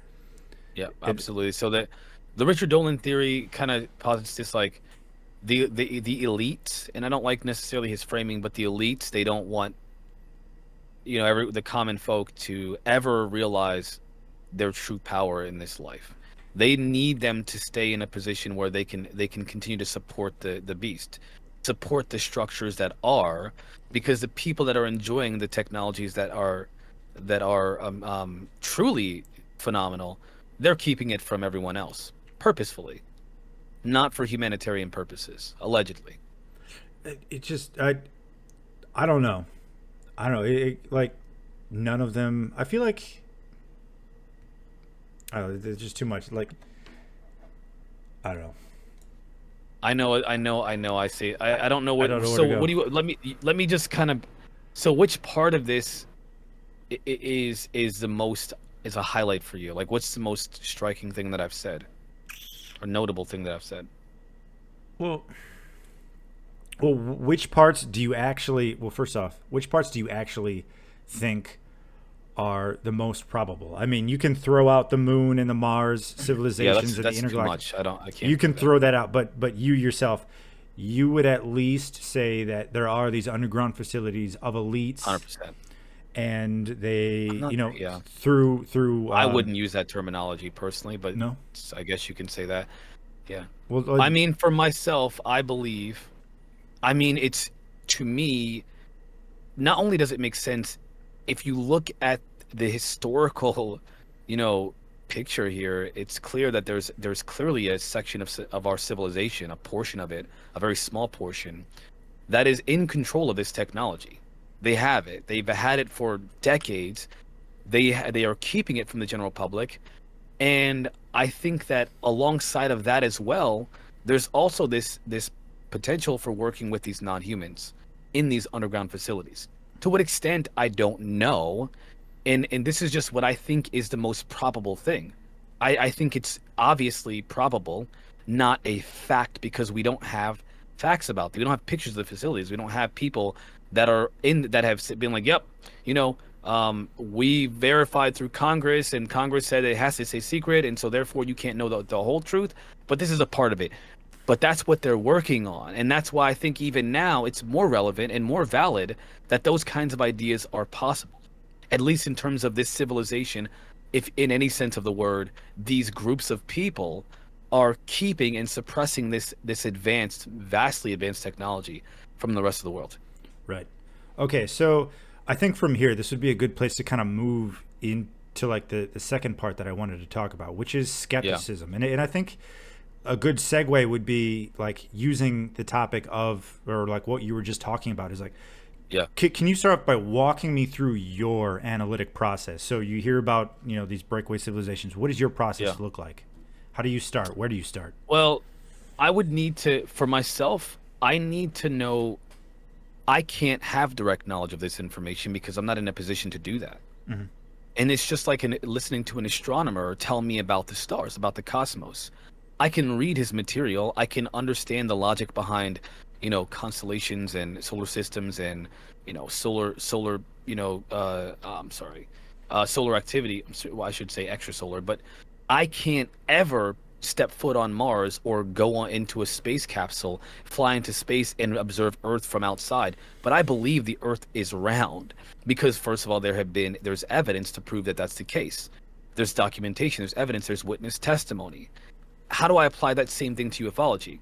Yep. It, Absolutely. So the Richard Dolan theory kind of posits this, like, the elites, and I don't like necessarily his framing, but the elites, they don't want the common folk to ever realize their true power in this life. They need them to stay in a position where they can continue to support the beast. support the structures that are, because the people that are enjoying the technologies that are truly phenomenal, they're keeping it from everyone else purposefully, not for humanitarian purposes, allegedly. It just I don't know. I don't know. Like none of them. I feel like I don't know. There's just too much. Like I don't know. I see. I don't know I what. don't know where So to what go. do you? Let me just kind of. So which part of this is the most is a highlight for you? Like, what's the most striking thing that I've said, or notable thing that I've said? Well, well, which parts do you actually? Well, first off, which parts do you actually think are the most probable? I mean, you can throw out the moon and the Mars Yeah, civilizations and the that's too intergalactic. much. I don't. I You can't do can that. throw that out, but you yourself, you would at least say that there are these underground facilities of elites, 100%. and I'm they, not. Yeah, through I wouldn't use that terminology personally, but no, I guess you can say that. Yeah. well, I mean, for myself, I believe. I mean, it's to me. Not only does it make sense, if you look at the historical, you know, picture here, it's clear that there's clearly a section of our civilization, a portion of it, a very small portion, that is in control of this technology. They have it. They've had it for decades. They are keeping it from the general public, and I think that alongside of that as well, there's also this potential for working with these non-humans in these underground facilities. To what extent, I don't know. And this is just what I think is the most probable thing. I think it's obviously probable, not a fact, because we don't have facts about them. We don't have pictures of the facilities. We don't have people that are in that have been like, yep, you know, we verified through Congress, and Congress said it has to stay secret, and so therefore you can't know the whole truth. But this is a part of it. But that's what they're working on, and that's why I think even now it's more relevant and more valid that those kinds of ideas are possible, at least in terms of this civilization. If in any sense of the word, these groups of people are keeping and suppressing this advanced, vastly advanced technology from the rest of the world. right. Okay, so I think from here, this would be a good place to kind of move into like the second part that I wanted to talk about, which is Yeah, skepticism, and I think a good segue would be like using the topic of, or like what you were just talking about is like, yeah, can you start off by walking me through your analytic process? So you hear about, these breakaway civilizations. What does your yeah. process look like? How do you start? Where do you start? Well, I would need to, for myself, I need to know. I can't have direct knowledge of this information because I'm not in a position to do that. Hmm. And it's just like listening to an astronomer tell me about the stars, about the cosmos. I can read his material. I can understand the logic behind, constellations and solar systems and, solar, I'm sorry, solar activity. Well, I should say extrasolar, but I can't ever step foot on Mars or go on into a space capsule, fly into space and observe Earth from outside. But I believe the Earth is round because, first of all, there's evidence to prove that that's the case. There's documentation, there's evidence, there's witness testimony. How do I apply that same thing to ufology?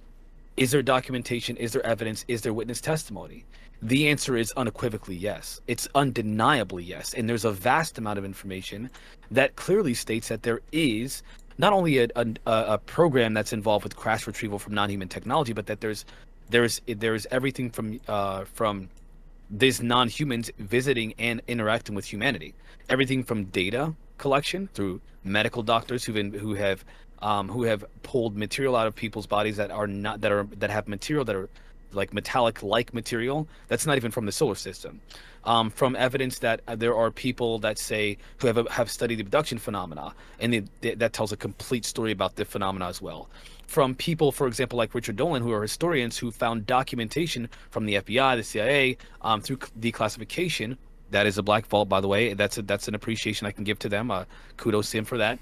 Is there documentation? Is there evidence? Is there witness testimony? The answer is unequivocally yes. It's undeniably yes. And there's a vast amount of information that clearly states that there is not only a program that's involved with crash retrieval from non-human technology, but that there's everything from these non-humans visiting and interacting with humanity. Everything from data collection through medical doctors who have pulled material out of people's bodies that have material that are like metallic like material that's not even from the solar system. From evidence that there are people that say who have studied the abduction phenomena, and that tells a complete story about the phenomena as well. From people, for example, like Richard Dolan, who are historians who found documentation from the FBI, the CIA, through declassification. That is a black vault, by the way. That's an appreciation I can give to them. Kudos to him for that.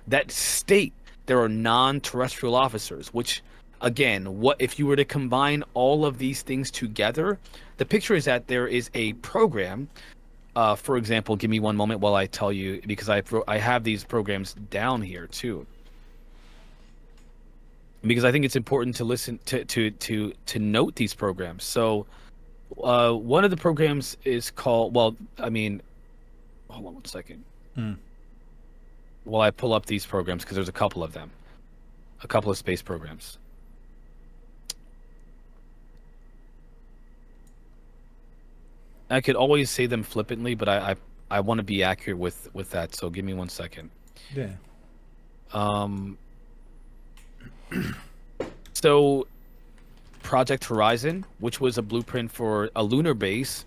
That state there are non-terrestrial officers, which again, what if you were to combine all of these things together? The picture is that there is a program. For example, give me one moment while I tell you, because I have these programs down here too. because I think it's important to listen to note these programs. So one of the programs is called, well, I mean, hold on one second. Mm. While I pull up these programs, because there's a couple of them, a couple of space programs. I could always say them flippantly, but I want to be accurate with that. So give me one second. Yeah. Um. So Project Horizon, which was a blueprint for a lunar base,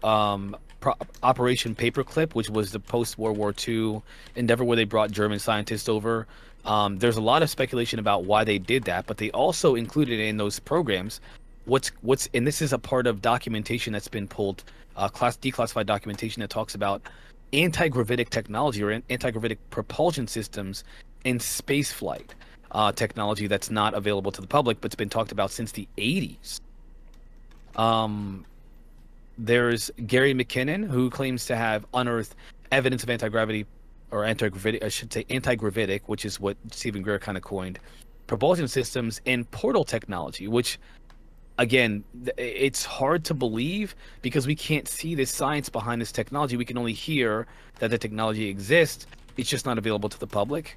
Operation Paperclip, which was the post-World War II endeavor where they brought German scientists over. There's a lot of speculation about why they did that, but they also included in those programs what's and this is a part of documentation that's been pulled, declassified documentation that talks about anti-gravitic technology or anti-gravitic propulsion systems in space flight. Technology that's not available to the public, but's been talked about since the 80s. There's Gary McKinnon, who claims to have unearthed evidence of anti-gravity, or anti-gravitic, I should say anti-gravitic, which is what Stephen Greer kind of coined, propulsion systems and portal technology, which, again, it's hard to believe because we can't see the science behind this technology. We can only hear that the technology exists. It's just not available to the public.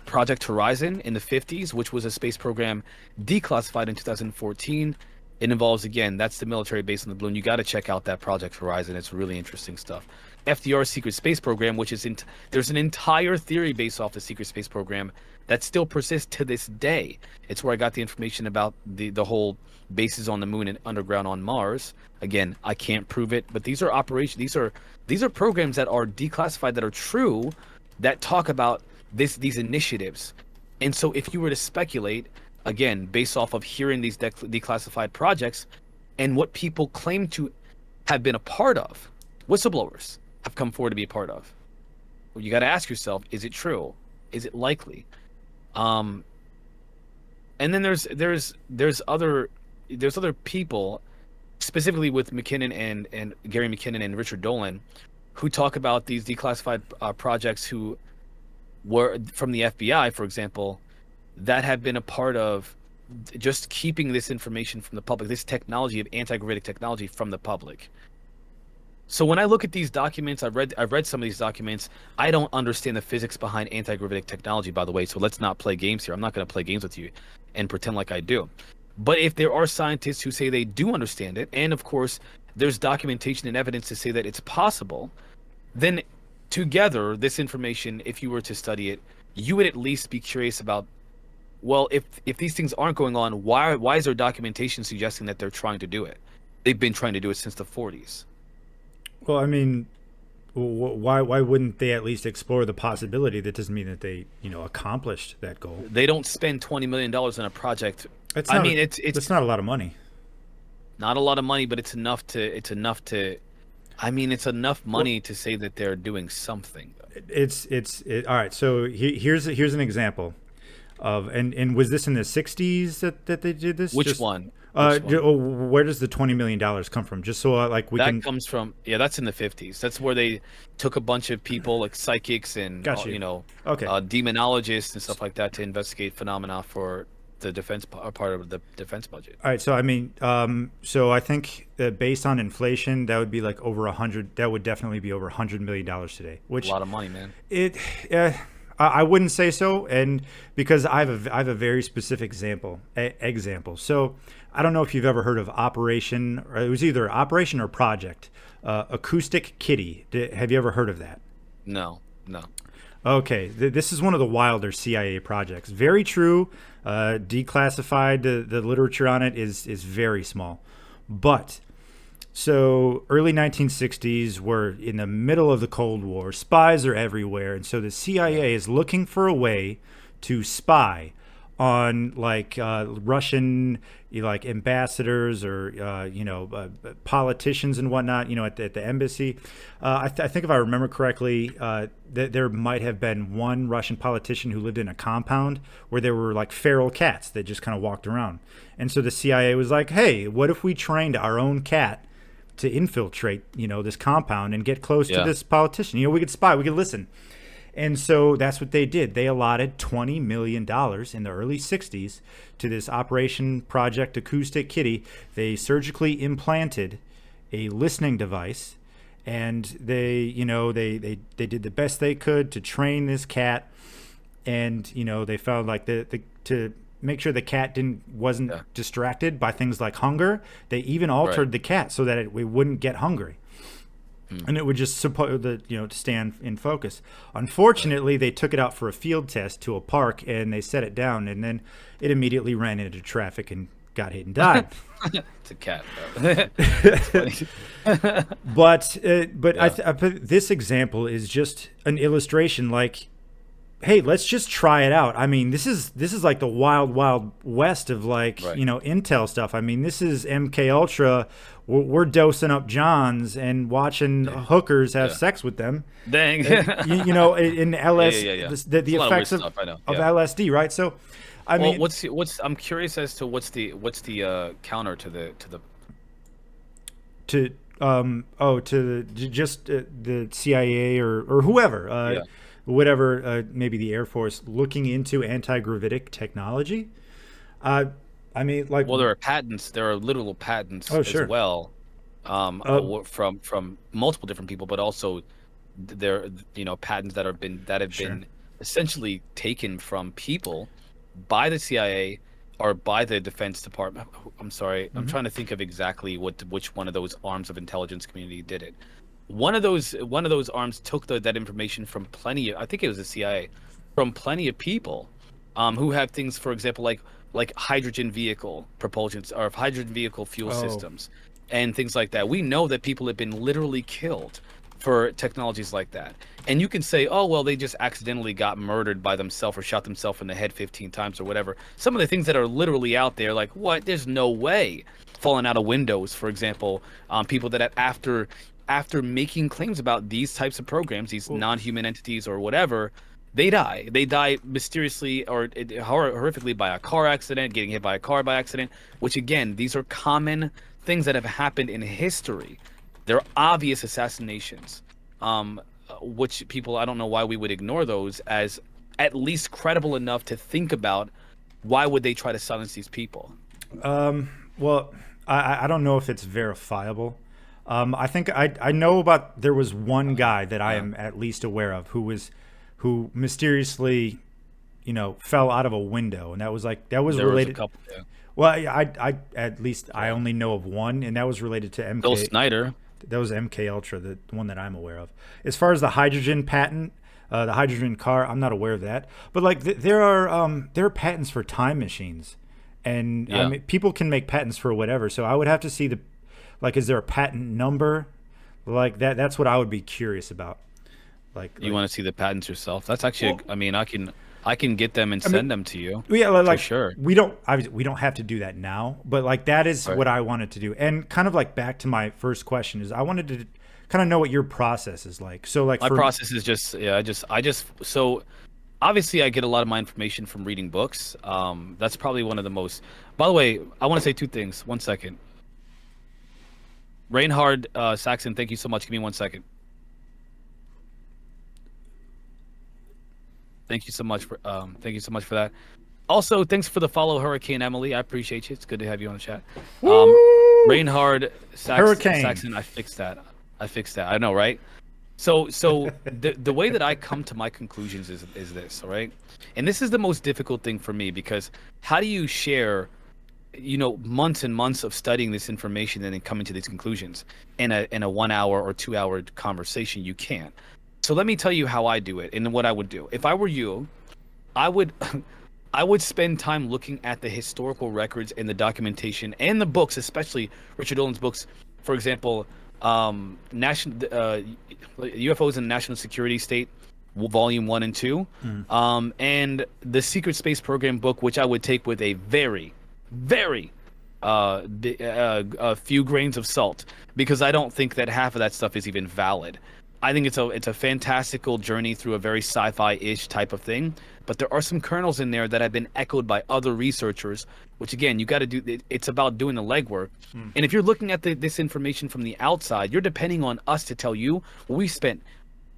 Project Horizon in the 50s, which was a space program declassified in 2014. It involves, again, that's the military base on the balloon. You got to check out that Project Horizon. It's really interesting stuff. FDR's secret space program, which is there's an entire theory based off the secret space program that still persists to this day. It's where I got the information about the whole bases on the moon and underground on Mars. Again, I can't prove it, but these are operations. These are programs that are declassified, that are true, that talk about these initiatives. And so if you were to speculate, again, based off of hearing these declassified projects and what people claim to have been a part of, whistleblowers have come forward to be a part of, well, you got to ask yourself, is it true? Is it likely? And then there's other people, specifically with McKinnon and Gary McKinnon and Richard Dolan, who talk about these declassified projects, who were from the FBI, for example, that have been a part of just keeping this information from the public, this technology of anti-gravitic technology from the public. So when I look at these documents, I've read some of these documents. I don't understand the physics behind anti-gravitic technology, by the way. So let's not play games here. I'm not going to play games with you and pretend like I do. But if there are scientists who say they do understand it, and of course there's documentation and evidence to say that it's possible, then together, this information, if you were to study it, you would at least be curious about, well, if these things aren't going on, why is there documentation suggesting that they're trying to do it? They've been trying to do it since the 40s. Well, I mean, why wouldn't they at least explore the possibility? That doesn't mean that they accomplished that goal. They don't spend $20 million on a project. It's not a lot of money. Not a lot of money, but it's enough to. I mean, it's enough money to say that they're doing something. All right. So here's an example of, and was this in the 60s that they did this? Which one? Where does the $20 million come from? Just so comes from, that's in the 50s. That's where they took a bunch of people like psychics and demonologists and stuff like that to investigate phenomena for the defense part of the defense budget. All right, so I mean, so I think that based on inflation, that would be like over 100. That would definitely be over $100 million today, which a lot of money, man. I wouldn't say so, and because I have a very specific example. So I don't know if you've ever heard of Operation, or it was either Operation or Project Acoustic Kitty. Have you ever heard of that? No. Okay, this is one of the wilder CIA projects. Very true. Declassified. The literature on it is very small, but so early 1960s, we're in the middle of the Cold War. Spies are everywhere, and so the CIA is looking for a way to spy on Russian ambassadors or politicians and whatnot, at the embassy. I think if I remember correctly, there might have been one Russian politician who lived in a compound where there were like feral cats that just kind of walked around. And so the CIA was like, hey, what if we trained our own cat to infiltrate this compound and get close to this politician? We could spy, we could listen. And so that's what they did. They allotted $20 million in the early 60s to this Operation Project Acoustic Kitty. They surgically implanted a listening device, and they did the best they could to train this cat. And they found like the to make sure the cat wasn't distracted by things like hunger. They even altered the cat so that it wouldn't get hungry, and it would just to stand in focus. Unfortunately, they took it out for a field test to a park, and they set it down, and then it immediately ran into traffic and got hit and died. It's a cat, though. That's funny. But I put this example is just an illustration. Like, hey, let's just try it out. I mean, this is like the wild west of intel stuff. I mean, this is MK Ultra. We're dosing up Johns and watching hookers have sex with them. Dang. In LSD, the effects of LSD, right? So, I mean, I'm curious as to what's the counter to the the CIA or whoever. Whatever, maybe the Air Force looking into anti-gravitic technology. I mean, like, well, there are patents. There are literal patents as well, from multiple different people, but also there, patents that have been essentially taken from people by the CIA or by the Defense Department. I'm sorry, I'm trying to think of exactly which one of those arms of intelligence community did it. One of those arms took that information from I think it was the CIA, from plenty of people, who have things, for example, like hydrogen vehicle propulsions or hydrogen vehicle fuel systems, and things like that. We know that people have been literally killed for technologies like that. And you can say, oh, well, they just accidentally got murdered by themselves or shot themselves in the head 15 times or whatever. Some of the things that are literally out there, like, what? There's no way. Falling out of windows, for example, people that after making claims about these types of programs, these non-human entities or whatever, they die. They die mysteriously or horrifically by a car accident, getting hit by a car by accident, which, again, these are common things that have happened in history. They're obvious assassinations, which people, I don't know why we would ignore those as at least credible enough to think about why would they try to silence these people. Well, I don't know if it's verifiable. I think I know about, there was one guy that I am at least aware of who mysteriously, fell out of a window, and that was related. Was a couple, Well, I at least I only know of one, and that was related to MK. Bill Snyder. That was MK Ultra, the one that I'm aware of. As far as the hydrogen patent, the hydrogen car, I'm not aware of that. But like there are patents for time machines, and I mean, people can make patents for whatever. So I would have to see is there a patent number? Like that. That's what I would be curious about. You want to see the patents yourself? That's actually, I mean, I can get them and send them to you. Yeah, for sure. We don't have to do that now, but that is what I wanted to do. And kind of back to my first question is I wanted to kind of know what your process is like. So my process is just so obviously I get a lot of my information from reading books. That's probably one of the most. By the way, I want to say two things. 1 second. Reinhard Saxon, thank you so much. Give me 1 second. Thank you so much for that. Also, thanks for the follow, Hurricane Emily. I appreciate you. It's good to have you on the chat. Reinhard Saxon, I fixed that. I know, right? So the way that I come to my conclusions is this, all right? And this is the most difficult thing for me, because how do you share, months and months of studying this information and then coming to these conclusions in a 1 hour or 2 hour conversation? You can't. So let me tell you how I do it and what I would do. If I were you, I would spend time looking at the historical records and the documentation and the books, especially Richard Dolan's books. For example, UFOs in the National Security State, Volume 1 and 2, and the Secret Space Program book, which I would take with a very, very a few grains of salt, because I don't think that half of that stuff is even valid. I think it's a fantastical journey through a very sci-fi-ish type of thing, but there are some kernels in there that have been echoed by other researchers, which again, you got to do. It's about doing the legwork. And if you're looking at this information from the outside, you're depending on us to tell you. We spent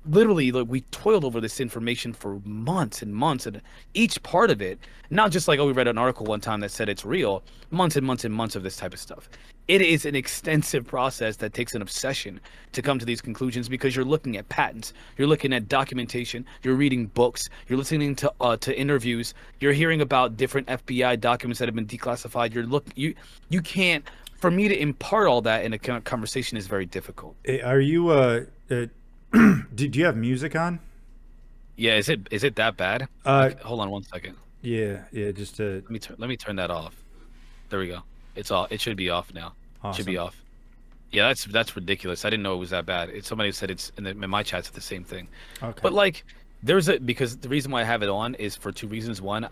literally, like, we toiled over this information for months and months, and each part of it, not just like, oh, we read an article one time that said it's real. Months and months and months of this type of stuff. It is an extensive process that takes an obsession to come to these conclusions, because you're looking at patents, you're looking at documentation, you're reading books, you're listening to interviews, you're hearing about different FBI documents that have been declassified. You can't. For me to impart all that in a conversation is very difficult. Are you do you have music on? Yeah, is it that bad? Uh, Hold on one second. yeah, yeah, just Let me turn that off. There we go. It's all. It should be off now. It should be awesome. off. Yeah, that's ridiculous. I didn't know it was that bad. Somebody said it's in my chat said the same thing. Okay. But like, because the reason why I have it on is for two reasons. One,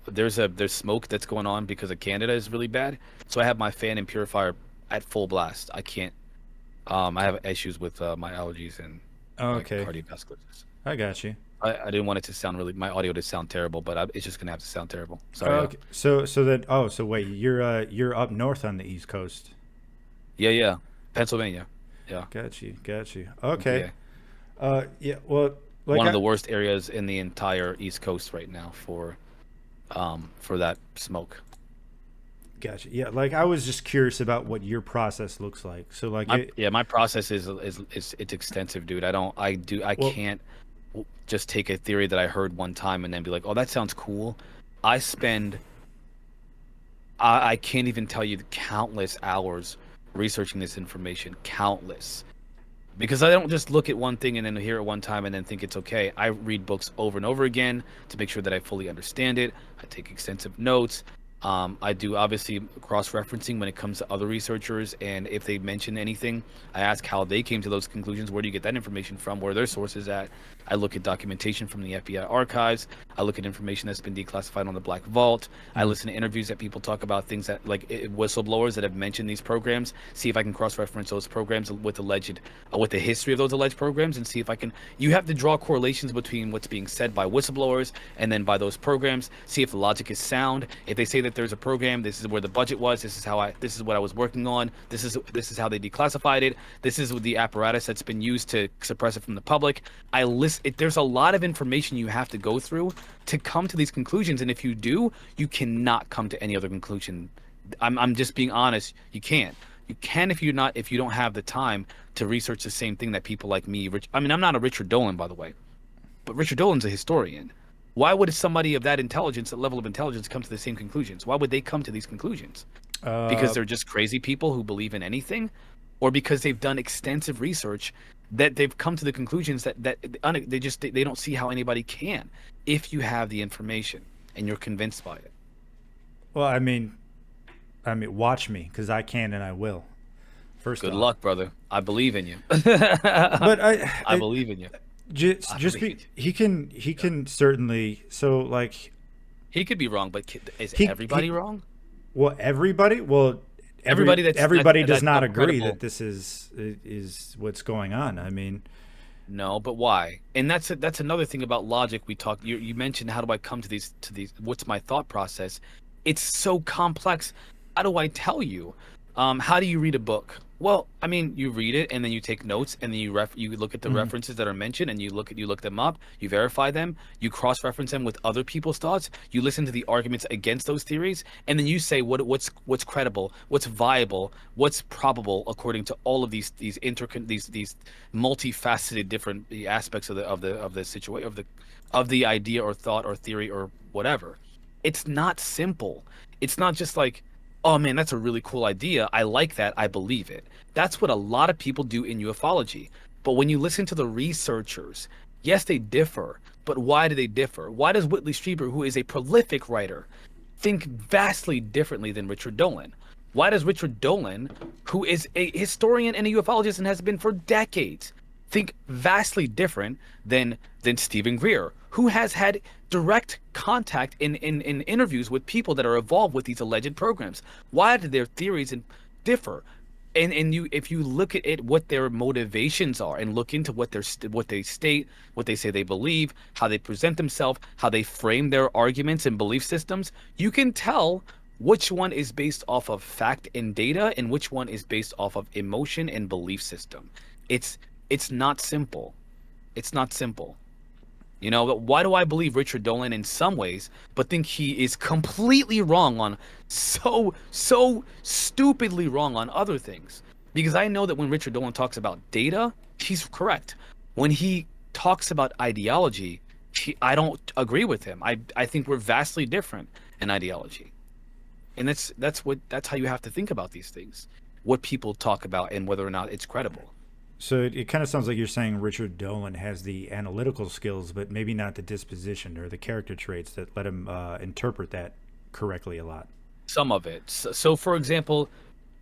there's smoke that's going on because of Canada is really bad. So I have my fan and purifier at full blast. I can't. I have issues with my allergies and my Okay. cardiovascular disease. I got you. I didn't want it to sound my audio to sound terrible, but it's just gonna have to sound terrible. Sorry. Okay. So wait, you're up north on the East Coast. Yeah. Pennsylvania. Yeah. Got you. Okay. PA. Yeah. Well, like One of the worst areas in the entire East Coast right now for that smoke. got you. Yeah. Like I was just curious about what your process looks like. So like My process is it's extensive, dude. I well, can't just take a theory that I heard one time and then be like, oh, that sounds cool. I spend I can't even tell you the countless hours researching this information, countless. Because I don't just look at one thing and then hear it one time and then think it's okay. I read books over and over again to make sure that I fully understand it. I take extensive notes. I do obviously cross-referencing when it comes to other researchers, and if they mention anything, I ask how they came to those conclusions. Where do you get that information from? Where are their sources at? I look at documentation from the FBI archives. I look at information that's been declassified on the Black Vault. I listen to interviews that people talk about things that, like, whistleblowers that have mentioned these programs. See if I can cross-reference those programs with with the history of those alleged programs, and see if I can. You have to draw correlations between what's being said by whistleblowers and then by those programs. See if the logic is sound. If they say that there's a program, this is where the budget was. This is what I was working on. This is how they declassified it. This is the apparatus that's been used to suppress it from the public. There's a lot of information you have to go through to come to these conclusions, and if you do, you cannot come to any other conclusion. I'm just being honest. You can't. You can if you don't have the time to research the same thing that people like me. I'm not a Richard Dolan, by the way, but Richard Dolan's a historian. Why would somebody of that intelligence, that level of intelligence, come to the same conclusions? Why would they come to these conclusions? Because uh, they're just crazy people who believe in anything, or because they've done extensive research that they've come to the conclusions that they don't see how anybody can, if you have the information and you're convinced by it. well, watch me because I can and I will. First Good off, luck, brother. I believe in you. but I believe in you. just I just believe in be you. he can certainly so like He could be wrong, but is he everybody wrong? well everybody well Everybody everybody does that's not not agree credible. that this is what's going on. I mean, No, but why? And that's another thing about logic. You mentioned, how do I come to these, what's my thought process? It's so complex. How do I tell you? How do you read a book? Well, I mean, you read it and then you take notes, and then you look at the mhm. references that are mentioned, and you look them up, you verify them, you cross-reference them with other people's thoughts, you listen to the arguments against those theories, and then you say what's credible, what's viable, what's probable according to all of these multifaceted different aspects of the situation, of the idea or thought or theory or whatever. It's not simple. It's not just like, oh man, that's a really cool idea. I like that. I believe it. That's what a lot of people do in ufology. But when you listen to the researchers, yes, they differ. But why do they differ? Why does Whitley Strieber, who is a prolific writer, think vastly differently than Richard Dolan? Why does Richard Dolan, who is a historian and a ufologist and has been for decades, think vastly different than Stephen Greer, who has had direct contact in interviews with people that are involved with these alleged programs? Why do their theories differ? And if you look at it, what their motivations are, and look into what they state, what they say they believe, how they present themselves, how they frame their arguments and belief systems, you can tell which one is based off of fact and data and which one is based off of emotion and belief system. It's it's not simple. It's not simple. You know, but why do I believe Richard Dolan in some ways, but think he is completely wrong on so stupidly wrong on other things? Because I know that when Richard Dolan talks about data, he's correct. When he talks about ideology, I don't agree with him. I think we're vastly different in ideology. And that's how you have to think about these things. What people talk about and whether or not it's credible. So it kind of sounds like you're saying Richard Dolan has the analytical skills, but maybe not the disposition or the character traits that let him interpret that correctly a lot. Some of it. So for example,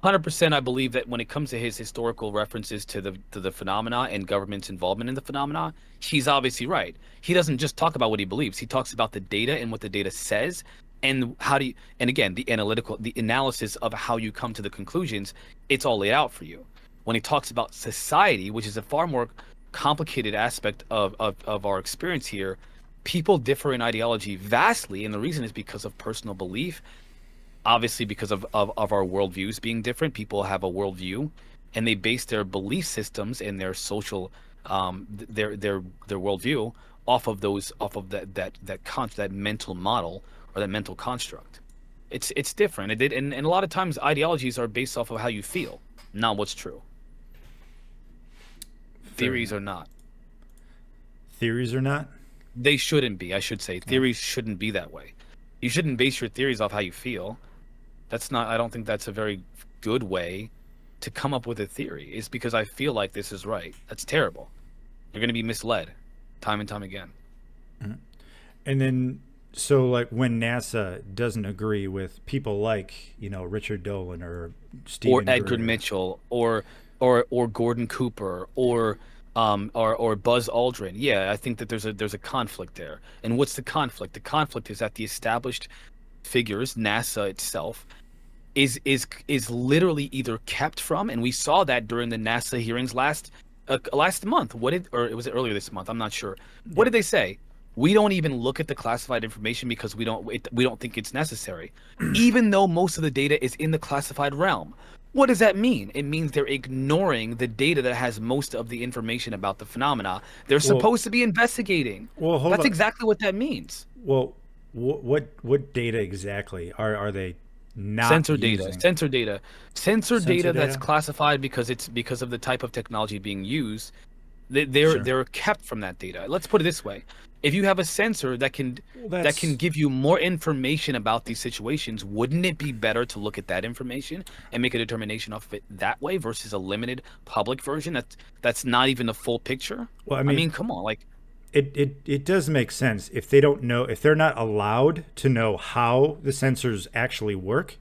100% I believe that when it comes to his historical references to the phenomena and government's involvement in the phenomena, he's obviously right. He doesn't just talk about what he believes. He talks about the data and what the data says, and how do you, and again, the analysis of how you come to the conclusions, it's all laid out for you. When he talks about society, which is a far more complicated aspect of our experience here, people differ in ideology vastly, and the reason is because of personal belief, obviously because of our worldviews being different. People have a worldview, and they base their belief systems and their social their worldview off of that mental model or that mental construct. It's different. And a lot of times ideologies are based off of how you feel, not what's true. Fair Theories enough. are not. Theories or not? They shouldn't be, I should say. Theories shouldn't be that way. You shouldn't base your theories off how you feel. That's not, I don't think that's a very good way to come up with a theory. It's because I feel like this is right. That's terrible. You're going to be misled time and time again. And then, so like when NASA doesn't agree with people like, Richard Dolan or Or Stephen Edgar Greer. Mitchell or Gordon Cooper or Buzz Aldrin. Yeah, I think that there's a conflict there. And what's the conflict? The conflict is that the established figures, NASA itself, is literally either kept from, and we saw that during the NASA hearings last month. Or was it earlier this month? I'm not sure. What did they say? We don't even look at the classified information because we don't think it's necessary, even though most of the data is in the classified realm. What does that mean? It means they're ignoring the data that has most of the information about the phenomena they're Well, supposed to be investigating. well, hold That's on. exactly what that means. Well, what data exactly are they not Sensor data, using? sensor data, sensor Sensor data that's data? classified because of the type of technology being used. Sure. They're kept from that data. Let's put it this way: if you have a sensor Well, that can that's give you more information about these situations, wouldn't it be better to look at that information and make a determination off of it that way versus a limited public version that's not even the full picture? well. I I mean, mean, come on, like it does make sense if they don't know if they're not allowed to know how the sensors actually work,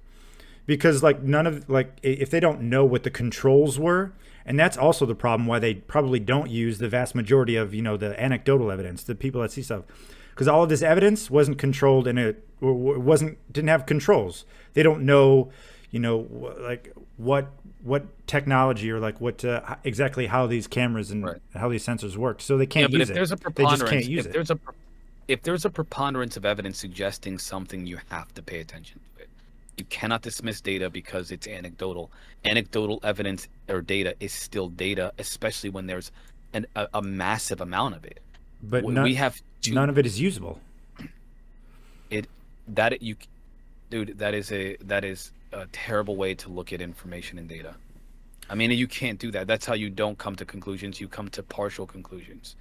because like none of like if they don't know what the controls were, and that's also the problem why they probably don't use the vast majority of the anecdotal evidence, the people that see stuff, because all of this evidence wasn't controlled and it wasn't didn't have controls. They don't know, like what technology or like what exactly how these cameras and right. how these sensors work, so they Yeah, can't but use if it. there's a They just can't preponderance, use it. if there's a preponderance of evidence suggesting something, you have to pay attention to it. You cannot dismiss data because it's anecdotal. Anecdotal evidence or data is still data, especially when there's a massive amount of it. But We have none to of it is usable. it that you dude, that is a terrible way to look at information and data. I mean, you can't do that. That's how you don't come to conclusions. You come to partial conclusions.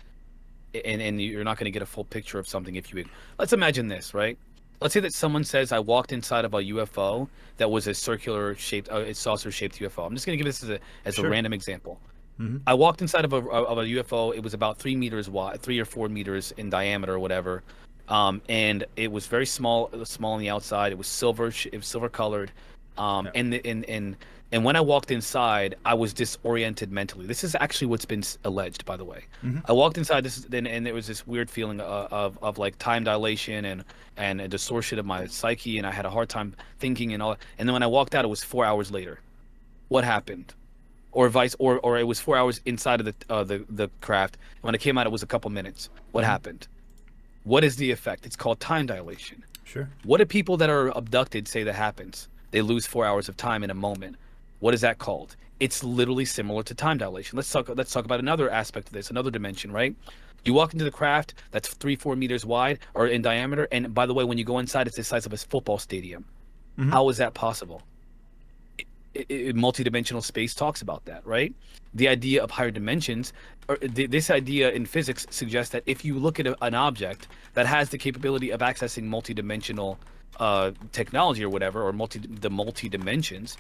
And you're not going to get a full picture of something if you. Let's imagine this, right? Let's say that someone says I walked inside of a UFO that was a circular shaped, a saucer shaped UFO. I'm just going to give this as a Sure. random example. Hmm. I walked inside of a UFO. It was about 3 meters wide, 3 or 4 meters in diameter, or whatever. And it was very small. It was small on the outside. It was silver. It was silver colored. Yeah. And when I walked inside, I was disoriented mentally. This is actually what's been alleged, by the way. Hmm. I walked inside and there was this weird feeling of like time dilation and a distortion of my psyche, and I had a hard time thinking and all. And then when I walked out, it was 4 hours later. What happened? Or it was 4 hours inside of the craft. When I came out, it was a couple minutes. What Hmm. happened? What is the effect? It's called time dilation. Sure. What do people that are abducted say that happens? They lose 4 hours of time in a moment. What is that called? It's literally similar to time dilation. Let's talk about another aspect of this, another dimension, right? You walk into the craft that's 3-4 meters wide or in diameter, and by the way, when you go inside, it's the size of a football stadium. Hmm. How is that possible? Multidimensional space talks about that, right? The idea of higher dimensions, or this idea in physics suggests that if you look at an object that has the capability of accessing multidimensional technology or whatever, or multiple dimensions,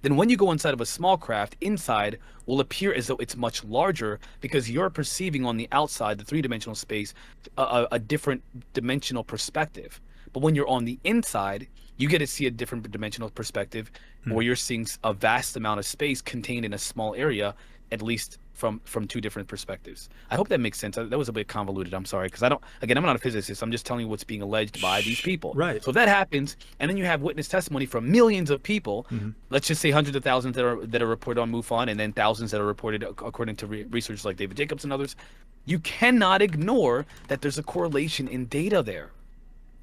then when you go inside of a small craft, inside will appear as though it's much larger because you're perceiving on the outside, the three-dimensional space, a different dimensional perspective. But when you're on the inside, you get to see a different dimensional perspective where you're seeing a vast amount of space contained in a small area, at least from two different perspectives. I hope that makes sense. That was a bit convoluted. I'm sorry, because I'm not a physicist. I'm just telling you what's being alleged by these people. Right. So if that happens, and then you have witness testimony from millions of people, let's just say hundreds of thousands that are reported on MUFON, and then thousands that are reported according to researchers like David Jacobs and others, you cannot ignore that there's a correlation in data there.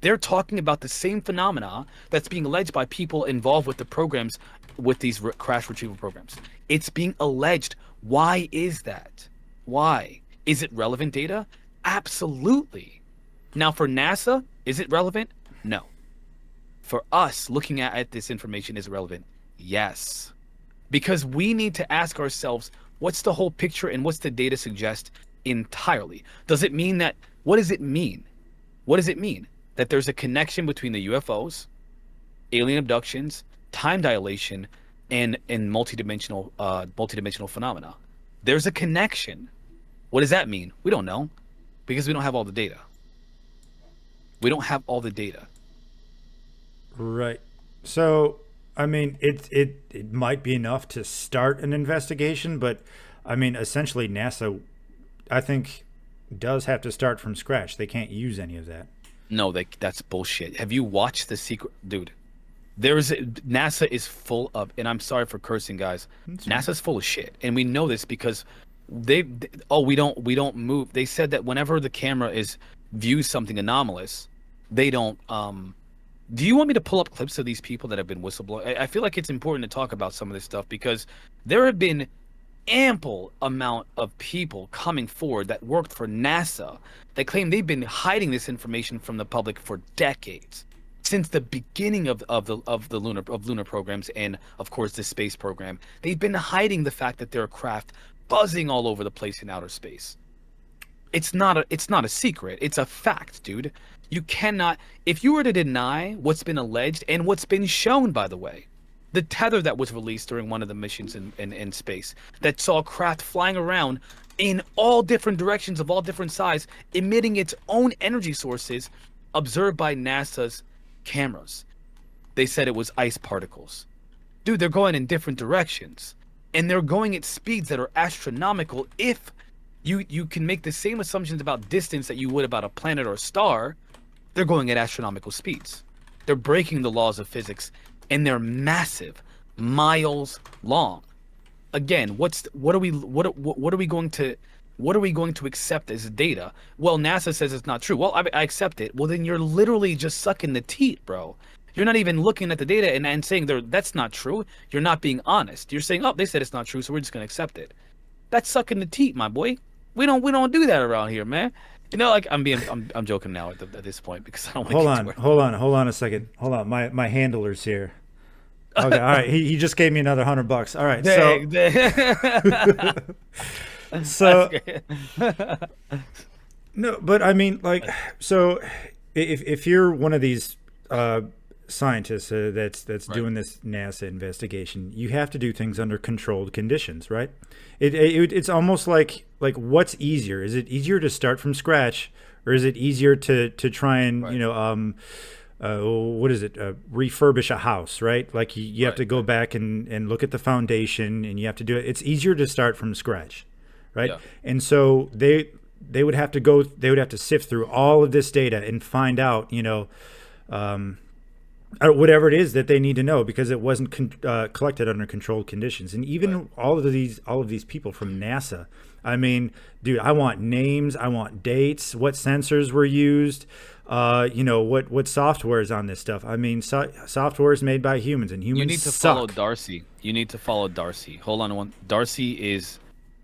They're talking about the same phenomena that's being alleged by people involved with the programs, with these crash retrieval programs. It's being alleged. Why is that? Why? Is it relevant data? Absolutely. Now, for NASA, is it relevant? No. For us, looking at this information, is it relevant? Yes. Because we need to ask ourselves, what's the whole picture and what's the data suggest entirely? Does it mean that, what does it mean? What does it mean? That there's a connection between the UFOs, alien abductions, time dilation, and multidimensional phenomena. There's a connection. What does that mean? We don't know, because we don't have all the data. We don't have all the data. Right. So, I mean, it might be enough to start an investigation, but I mean, essentially, NASA, I think, does have to start from scratch. They can't use any of that. No, that's bullshit. Have you watched the secret, dude? NASA is full of, and I'm sorry for cursing, guys. NASA's full of shit, and we know this because we don't move. They said that whenever the camera views something anomalous, they don't. Do you want me to pull up clips of these people that have been whistleblowing? I feel like it's important to talk about some of this stuff because there have been ample amount of people coming forward that worked for NASA that claim they've been hiding this information from the public for decades, since the beginning of the lunar programs, and of course the space program. They've been hiding the fact that there are craft buzzing all over the place in outer space. It's not a secret. It's a fact, dude. You cannot, if you were to deny what's been alleged and what's been shown, by the way, the tether that was released during one of the missions in space that saw craft flying around in all different directions of all different size, emitting its own energy sources, observed by NASA's cameras. They said it was ice particles. Dude, they're going in different directions, and they're going at speeds that are astronomical. If you can make the same assumptions about distance that you would about a planet or a star, they're going at astronomical speeds. They're breaking the laws of physics, and they're massive, miles long. Again, what are we going to accept as data? Well, NASA says it's not true. Well, I accept it. Well, then you're literally just sucking the teat, bro. You're not even looking at the data and saying that's not true. You're not being honest. You're saying, oh, they said it's not true, so we're just gonna accept it. That's sucking the teat, my boy. We don't do that around here, man. You know, like I'm joking now at this point because I don't want to Hold on a second. Hold on, my handler's here. Okay, all right. He just gave me another $100. All right, so no, but I mean, like, so if you're one of these scientists that's right, doing this NASA investigation, you have to do things under controlled conditions, right? It's almost like what's easier? Is it easier to start from scratch, or is it easier to try and right, what is it? Refurbish a house, right? Like you have to go back and look at the foundation, and you have to do it. It's easier to start from scratch, right? Yeah. And so they would have to sift through all of this data and find out, whatever it is that they need to know because it wasn't collected under controlled conditions. And even Right. all of these people from NASA, I mean, dude, I want names, I want dates, what sensors were used, what software is on this stuff. I mean, software is made by humans, and You humans need to follow suck. Darcy. You need to follow Darcy. Hold on one. Darcy is,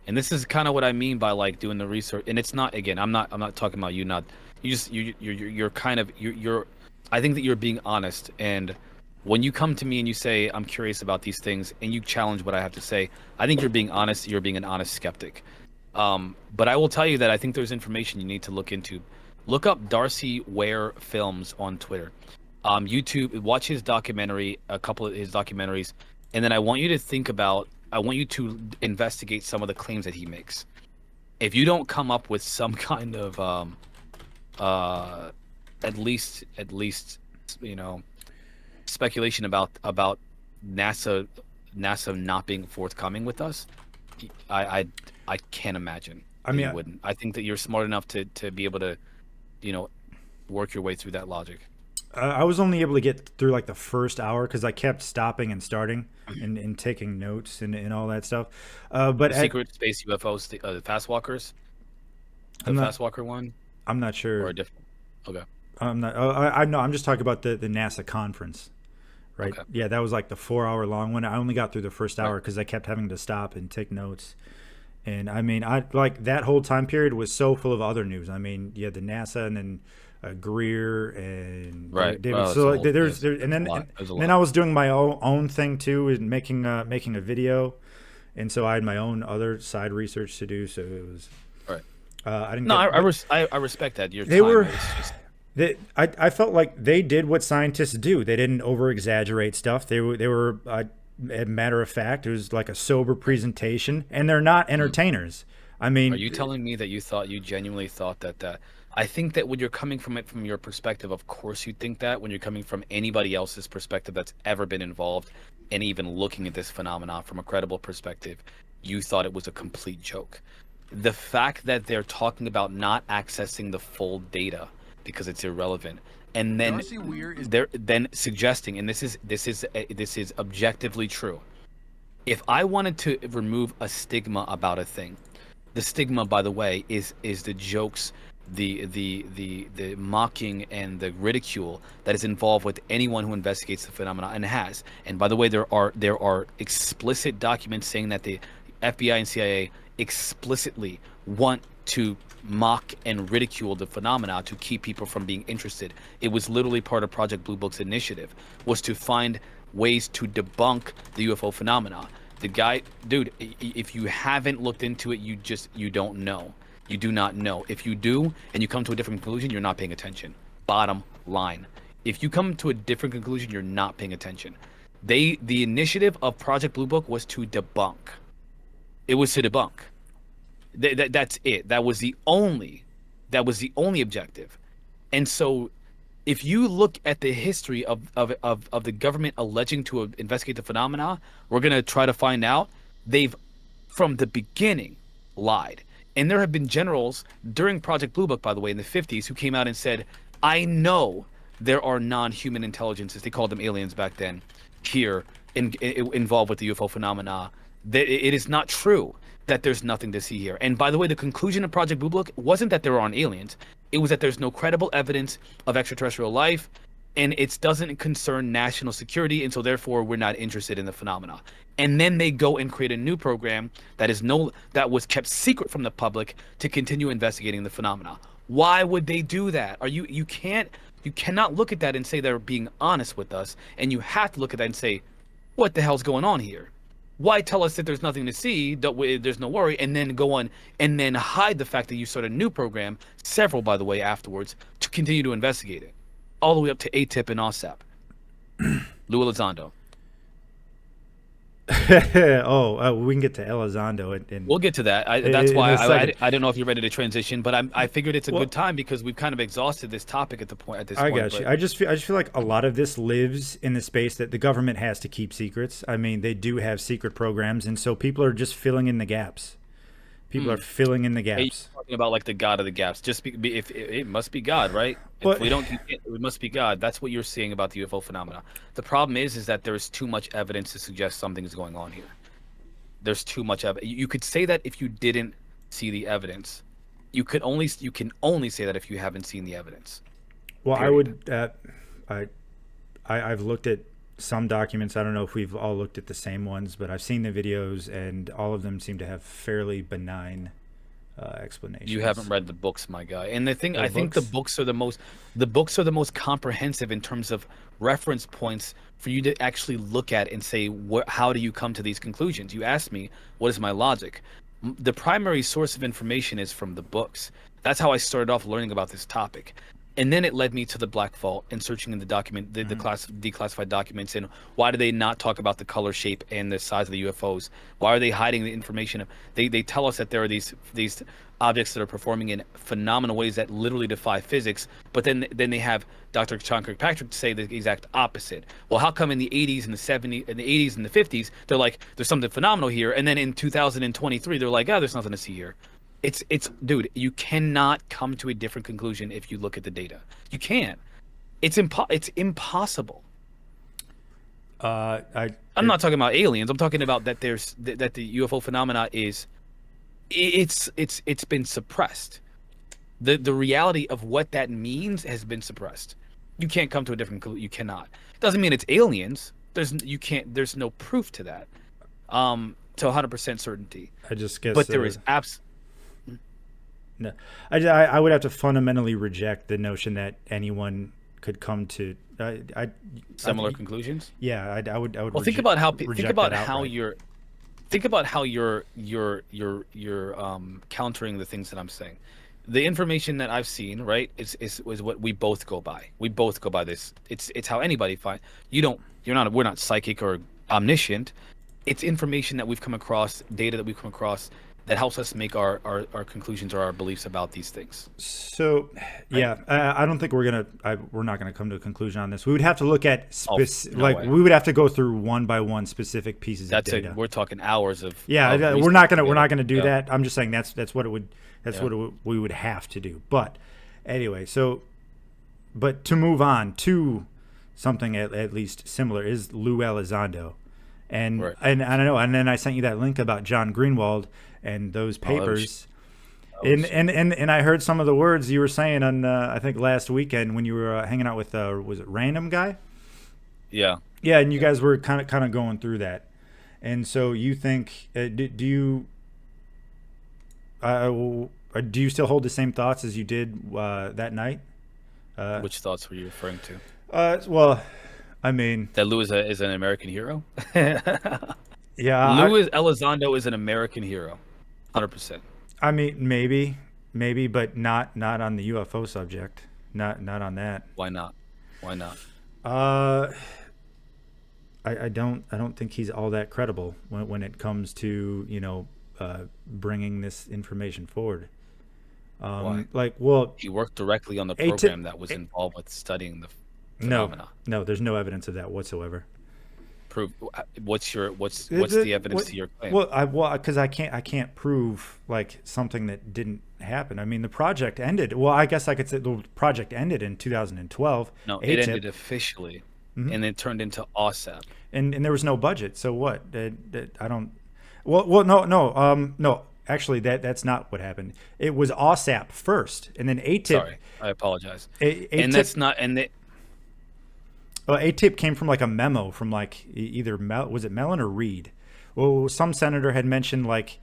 and this is kind of what I mean by like doing the research. And it's not, again, I'm not talking about you. Not you. Just you're kind of you're. I think that you're being honest. And when you come to me and you say I'm curious about these things, and you challenge what I have to say, I think you're being honest. You're being an honest skeptic. But I will tell you that I think there's information you need to look into. Look up Darcy Ware Films on Twitter. YouTube, watch his documentary, a couple of his documentaries, and then I want you to think about, I want you to investigate some of the claims that he makes. If you don't come up with some kind of, at least, you know, speculation about NASA, NASA not being forthcoming with us, I can't imagine I that mean, you wouldn't. I think that you're smart enough to be able to, you know, work your way through that logic. I was only able to get through like the first hour because I kept stopping and starting and taking notes and all that stuff. But The secret space UFOs, the fast walkers, the I'm not fast walker one, I'm not or sure. a different. Okay, I'm not. I know. I'm just talking about the NASA conference, right? okay, Yeah, that was like the 4 hour long one. I only got through the first right. hour because I kept having to stop and take notes. And I mean, I like that whole time period was so full of other news. I mean, you had the NASA and then Greer and Right. David. Well, it's So a like whole. there's there It's a and lot. There's a then lot. I was doing my own thing too, and making a video, and so I had my own other side research to do. So it was Right. I didn't No, get, but I respect that your they time. were It's just I felt like they did what scientists do. They didn't over exaggerate stuff. They were a matter of fact. It was like a sober presentation, and they're not mm. entertainers. I Are mean, you telling me that you genuinely thought that? I think that when you're coming from it from your perspective, of course you think that. When you're coming from anybody else's perspective that's ever been involved and even looking at this phenomenon from a credible perspective, you thought it was a complete joke. The fact that they're talking about not accessing the full data because it's irrelevant, and then Darcy Weir is they're then suggesting, and this is objectively true. If I wanted to remove a stigma about a thing, the stigma, by the way, is the jokes, the mocking and the ridicule that is involved with anyone who investigates the phenomena and has. And by the way, there are explicit documents saying that the FBI and CIA explicitly want to mock and ridicule the phenomena to keep people from being interested. It was literally part of Project Blue Book's initiative, was to find ways to debunk the UFO phenomena. The guy, dude, if you haven't looked into it, you don't know. You do not know. If you do and you come to a different conclusion, you're not paying attention. Bottom line. If you come to a different conclusion, you're not paying attention. The initiative of Project Blue Book was to debunk. It was to debunk. That's it. That was the only objective. And so if you look at the history of the government alleging to investigate the phenomena, we're going to try to find out they've, from the beginning, lied. And there have been generals during Project Blue Book, by the way, in the 50s, who came out and said, I know there are non-human intelligences, they called them aliens back then, here involved with the UFO phenomena. That it is not true that there's nothing to see here. And by the way, the conclusion of Project Blue Book wasn't that there aren't aliens. It was that there's no credible evidence of extraterrestrial life, and it doesn't concern national security, and so therefore we're not interested in the phenomena. And then they go and create a new program that was kept secret from the public to continue investigating the phenomena. Why would they do that? You cannot look at that and say they're being honest with us, and you have to look at that and say, what the hell's going on here? Why tell us that there's nothing to see, there's no worry, and then go on and then hide the fact that you started a new program, several, by the way, afterwards, to continue to investigate it, all the way up to ATIP and OSAP. Lou Elizondo. We can get to Elizondo We'll get to that. That's in why a second. I don't know if you're ready to transition, but I figured it's a Well, good time because we've kind of exhausted this topic at this I point. got you. But I just feel like a lot of this lives in the space that the government has to keep secrets. I mean, they do have secret programs, and so people are just filling in the gaps. People are filling in the hey, gaps. talking about like the God of the gaps. If it must be God, right? If But we don't, it must be God. That's what you're seeing about the UFO phenomena. The problem is that there's too much evidence to suggest something is going on here. There's too much evidence. You could say that if you didn't see the evidence. You can only say that if you haven't seen the evidence. well, I Period. would. I, I've looked at some documents. I don't know if we've all looked at the same ones, but I've seen the videos, and all of them seem to have fairly benign explanations. You haven't read the books, my guy. And the thing, The I think the books? books are the most comprehensive in terms of reference points for you to actually look at and say, how do you come to these conclusions? You asked me, what is my logic? The primary source of information is from the books. That's how I started off learning about this topic. And then it led me to the Black Vault and searching in the declassified documents, and why do they not talk about the color, shape, and the size of the UFOs? Why are they hiding the information? They tell us that there are these objects that are performing in phenomenal ways that literally defy physics, but then they have Dr. Sean Kirkpatrick say the exact opposite. Well, how come in the 80s and the 70s and the 80s and the 50s they're like there's something phenomenal here, and then in 2023 they're like, there's nothing to see here. It's dude, you cannot come to a different conclusion if you look at the data. You can't. It's impossible. I'm not talking about aliens. I'm talking about that that the UFO phenomena is it's been suppressed. The reality of what that means has been suppressed. You can't come to a different conclusion. You cannot. Doesn't mean it's aliens. There's no proof to that. To 100% certainty. I just guess. But there is No, I would have to fundamentally reject the notion that anyone could come to similar conclusions. Yeah, I would. Well, think about how you're countering the things that I'm saying. The information that I've seen, right, is what we both go by. We both go by this. It's how anybody find. We're not psychic or omniscient. It's information that we've come across, data that we've come across, that helps us make our conclusions or our beliefs about these things. So, yeah, I don't think we're not gonna come to a conclusion on this. We would have to look at we would have to go through one by one specific pieces of data. We're talking hours of. Yeah, we're not gonna do that. I'm just saying that's what we would have to do. But anyway, but to move on to something at least similar is Lou Elizondo. And I don't know. And then I sent you that link about John Greenwald and those papers. And I heard some of the words you were saying on I think last weekend when you were hanging out with was it Random Guy? Yeah. Yeah, and you guys were kind of going through that. And so you think do you still hold the same thoughts as you did that night? Which thoughts were you referring to? Well, I mean, that Lou is an American hero. Yeah, Lou Elizondo is an American hero, 100%. I mean, maybe, but not on the UFO subject. Not on that. Why not? I don't think he's all that credible when it comes to bringing this information forward. Why? He worked directly on the program that was involved with studying the phenomena. No, there's no evidence of that whatsoever. Prove what's the evidence to your claim? Well, because I can't prove like something that didn't happen. I mean, the project ended. Well, I guess I could say the project ended in 2012. No, it ended officially, and it turned into OSAP. And there was no budget. So what? I don't. Well, no. Actually, that's not what happened. It was OSAP first, and then ATIP. Sorry, I apologize. ATIP came from like a memo from like either was it Mellon or Reed? Well, some senator had mentioned like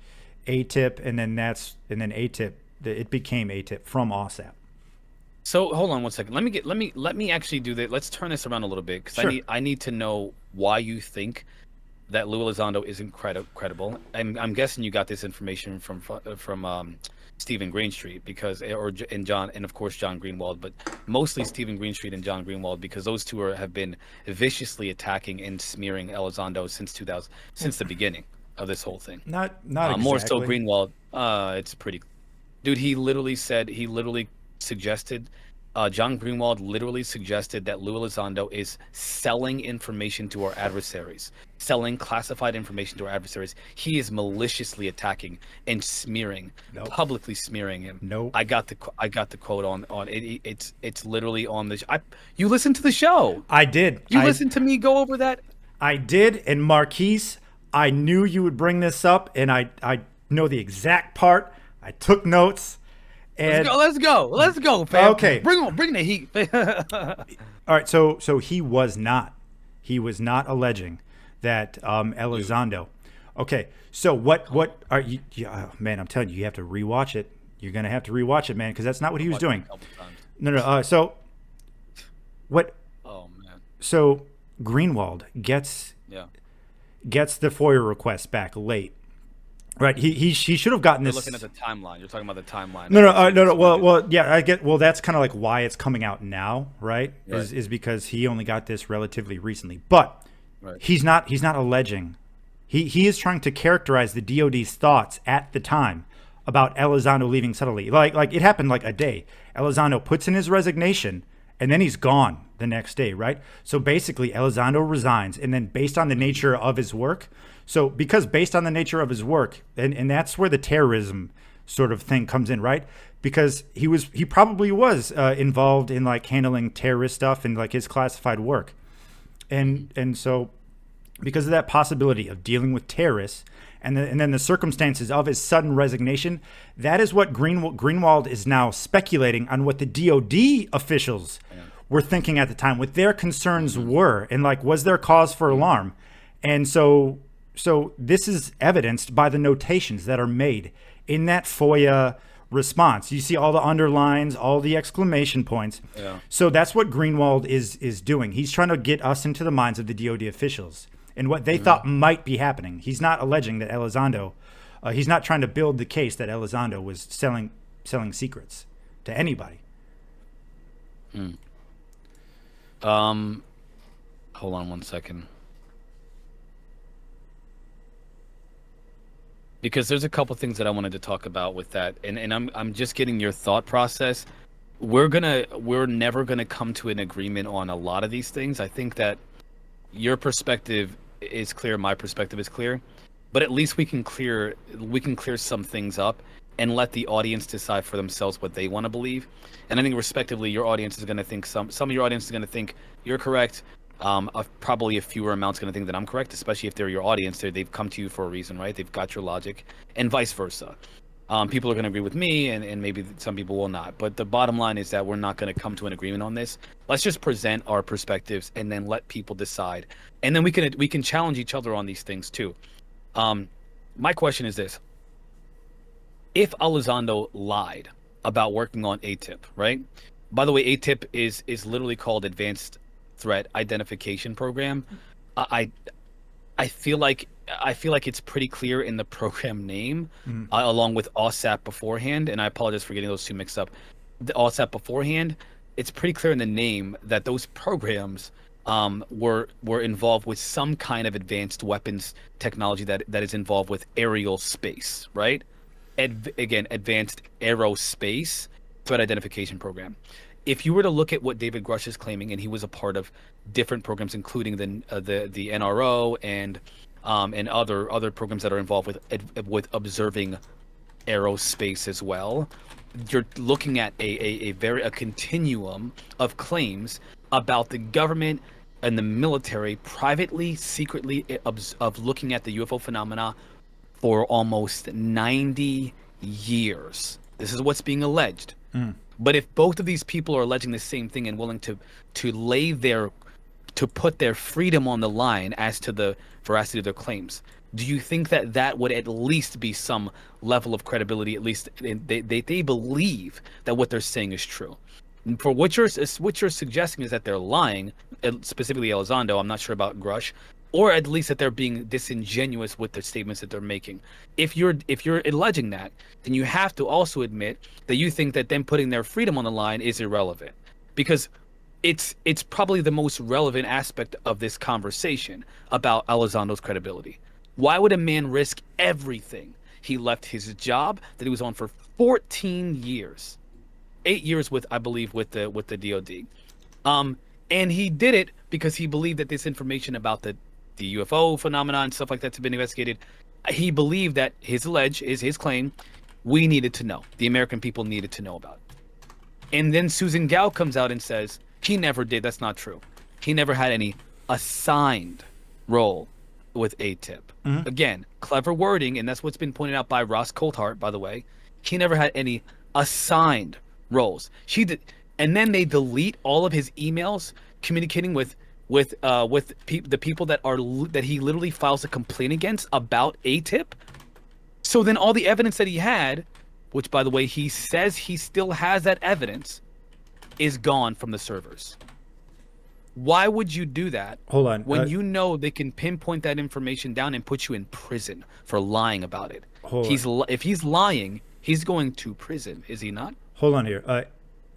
ATIP, and then ATIP. It became ATIP from OSAP. So hold on one second. Let me actually do that. Let's turn this around a little bit because sure. I need to know why you think that Lou Elizondo isn't credible. I'm guessing you got this information from Stephen Greenstreet and of course John Greenwald, but mostly Stephen Greenstreet and John Greenwald, because those two have been viciously attacking and smearing Elizondo since the beginning of this whole thing. Not exactly. More so Greenwald. It's pretty. Dude, he literally suggested John Greenwald literally suggested that Lou Elizondo is selling information to our adversaries, selling classified information to our adversaries. He is maliciously attacking and smearing, Nope. publicly smearing him. Nope. I got the quote on it. It's literally on the. You listened to the show. I did. You listened to me go over that. I did. And Marquise, I knew you would bring this up, and I know the exact part. I took notes. And Let's go, fam. Okay. Bring the heat. all right, so he was not alleging that Elizondo. Okay, so what are you? Oh, man, I'm telling you, you have to rewatch it. You're gonna have to rewatch it, man, because that's not what he was doing. No. So what? Oh man. So Greenwald gets the FOIA request back late. Right, he should have gotten You're this. looking at the timeline. You're talking about the timeline. No. Well, yeah, I get. Well, that's kind of like why it's coming out now, right? Is because he only got this relatively recently. But he's not alleging. He is trying to characterize the DOD's thoughts at the time about Elizondo leaving subtly. Like it happened like a day. Elizondo puts in his resignation, and then he's gone the next day, right? So basically, Elizondo resigns, and then based on the nature of his work. So because based on the nature of his work, and that's where the terrorism sort of thing comes in, right? Because he probably was involved in like handling terrorist stuff and like his classified work. And so because of that possibility of dealing with terrorists and then the circumstances of his sudden resignation, that is what Greenwald is now speculating on what the DOD officials were thinking at the time, what their concerns were, and like, was there cause for alarm? And so this is evidenced by the notations that are made in that FOIA response. You see all the underlines, all the exclamation points. Yeah. So that's what Greenwald is doing. He's trying to get us into the minds of the DOD officials and what they thought might be happening. He's not alleging that Elizondo, he's not trying to build the case that Elizondo was selling secrets to anybody. Hold on one second. Because there's a couple things that I wanted to talk about with that, and I'm just getting your thought process. We're never gonna come to an agreement on a lot of these things. I think that your perspective is clear, my perspective is clear, but at least we can clear some things up and let the audience decide for themselves what they want to believe. And I think respectively, your audience is gonna think some of your audience is gonna think you're correct. Probably a fewer amount's going to think that I'm correct, especially if they're your audience. They've come to you for a reason, right? They've got your logic, and vice versa. People are going to agree with me, and maybe some people will not. But the bottom line is that we're not going to come to an agreement on this. Let's just present our perspectives and then let people decide. And then we can challenge each other on these things too. My question is this: if Elizondo lied about working on ATIP, right? By the way, ATIP is literally called Advanced Threat Identification Program. I feel like it's pretty clear in the program name, along with OSAP beforehand, and I apologize for getting those two mixed up. The OSAP beforehand, it's pretty clear in the name that those programs were involved with some kind of advanced weapons technology that is involved with aerial space, right? Again, Advanced Aerospace Threat Identification Program. If you were to look at what David Grush is claiming, and he was a part of different programs, including the NRO and other programs that are involved with observing aerospace as well, you're looking at a continuum of claims about the government and the military privately, secretly of looking at the UFO phenomena for almost 90 years. This is what's being alleged. But if both of these people are alleging the same thing and willing to put their freedom on the line as to the veracity of their claims, do you think that would at least be some level of credibility? At least they believe that what they're saying is true. And for what you're suggesting is that they're lying, specifically Elizondo. I'm not sure about Grush, or at least that they're being disingenuous with the statements that they're making. If you're alleging that, then you have to also admit that you think that them putting their freedom on the line is irrelevant, because it's probably the most relevant aspect of this conversation about Elizondo's credibility. Why would a man risk everything? He left his job that he was on for 14 years, 8 years with, I believe, with the DoD. And he did it because he believed that this information about the UFO phenomenon and stuff like that's been investigated. He believed that his claim, we needed to know. The American people needed to know about it. And then Susan Gao comes out and says he never did. That's not true. He never had any assigned role with ATIP. Again, clever wording, and that's what's been pointed out by Ross Coulthart, by the way. He never had any assigned roles. She did, and then they delete all of his emails communicating with the people that he literally files a complaint against about ATIP. So then all the evidence that he had, which by the way he says he still has that evidence, is gone from the servers. Why would you do that? Hold on. When you know they can pinpoint that information down and put you in prison for lying about it. If he's lying, he's going to prison, is he not? Hold on here.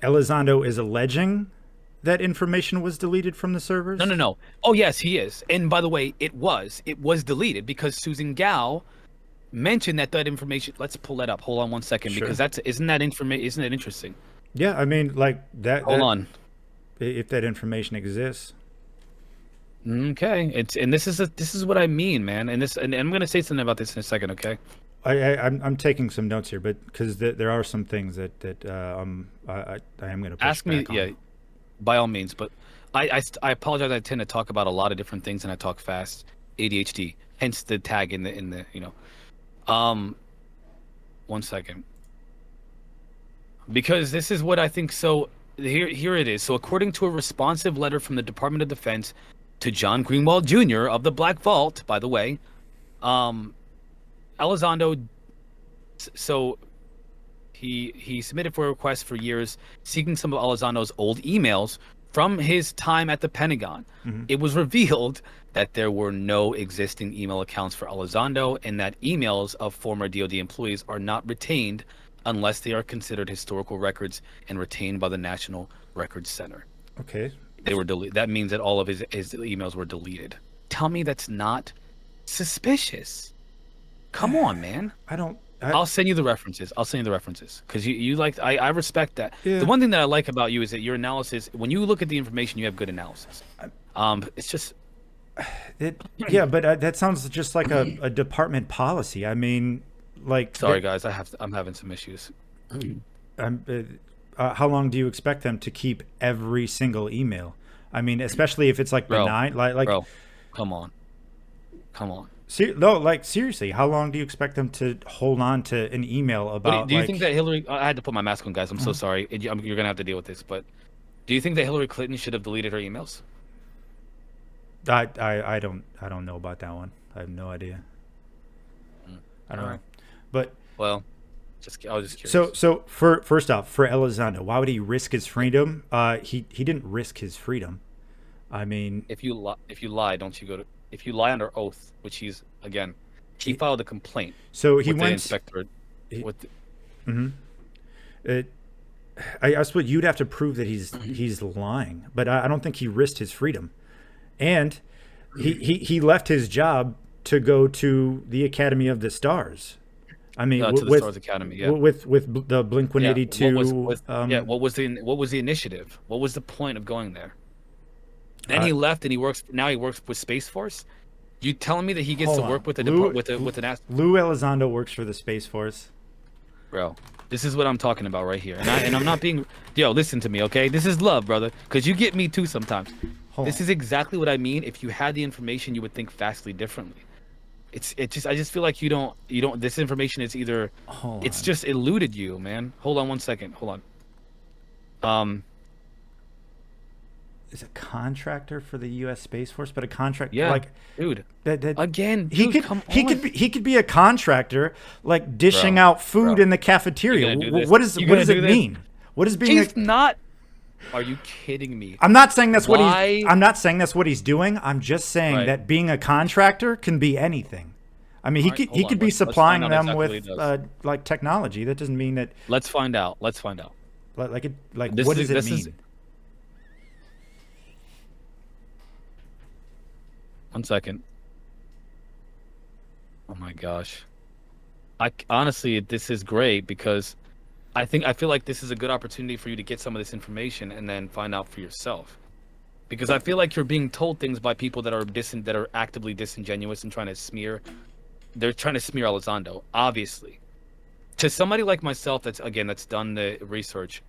Elizondo is alleging that information was deleted from the servers? No. Oh, yes, he is. And by the way, it was deleted because Susan Gao mentioned that information. Let's pull that up. Hold on one second, Sure. because isn't that interesting? Yeah, I mean, like that. Hold on. If that information exists. Okay, this is what I mean, man. And I'm gonna say something about this in a second. Okay. I'm taking some notes here, but because there are some things that I am going to ask me. Yeah, by all means. But I apologize. I tend to talk about a lot of different things and I talk fast. ADHD. Hence the tag in the you know. 1 second. Because this is what I think. So here it is. So according to a responsive letter from the Department of Defense to John Greenwald Jr. of the Black Vault, by the way, Elizondo, so he submitted for a request for years seeking some of Elizondo's old emails from his time at the Pentagon. It was revealed that there were no existing email accounts for Elizondo and that emails of former DoD employees are not retained unless they are considered historical records and retained by the National Records Center. Okay. They were deleted. That means that all of his emails were deleted. Tell me that's not suspicious. Come on, man. I'll send you the references. Because you like, I respect that. Yeah. The one thing that I like about you is that your analysis, when you look at the information, you have good analysis. It's just... Yeah, but that sounds just like a department policy. I mean, like... Sorry, guys. I'm having some issues. How long do you expect them to keep every single email? I mean, especially if it's like benign, like bro, come on. No, like seriously, how long do you expect them to hold on to an email about? Do you think that Hillary? I had to put my mask on, guys. I'm so sorry. You're gonna have to deal with this, but do you think that Hillary Clinton should have deleted her emails? I don't know about that one. I have no idea. I don't know, but well. I was just curious. So first off, for Elizondo, why would he risk his freedom? He didn't risk his freedom. I mean, if you lie, don't you go to? If you lie under oath, which he filed a complaint. So he with went. The inspector. I suppose you'd have to prove that he's lying, but I don't think he risked his freedom, and he left his job to go to the Academy of the Stars. I mean, to the Stars Academy, yeah. With the Blink-182. What was the initiative? What was the point of going there? Then he left, and he works with Space Force. You telling me that he gets to work with an Lou Elizondo works for the Space Force, bro? This is what I'm talking about right here, and I'm not being. Yo, listen to me, okay? This is love, brother, because you get me too sometimes. This is exactly what I mean. If you had the information, you would think vastly differently. I just feel like you don't this information is either it's just eluded you, man. Hold on 1 second. Hold on. Is a contractor for the U.S. Space Force, but a contractor, yeah, like, dude. That again, he dude, he could be a contractor, like dishing out food in the cafeteria. What does it mean? What is being? He's not. Are you kidding me? I'm not saying that's what he's doing. I'm just saying that being a contractor can be anything. I mean, he could be supplying them with like technology. That doesn't mean that. Let's find out. Like what does it mean? 1 second. Oh my gosh. Honestly, this is great because I feel like this is a good opportunity for you to get some of this information and then find out for yourself. Because I feel like you're being told things by people that are that are actively disingenuous and trying to smear. They're trying to smear Elizondo, obviously. To somebody like myself, that's done the research,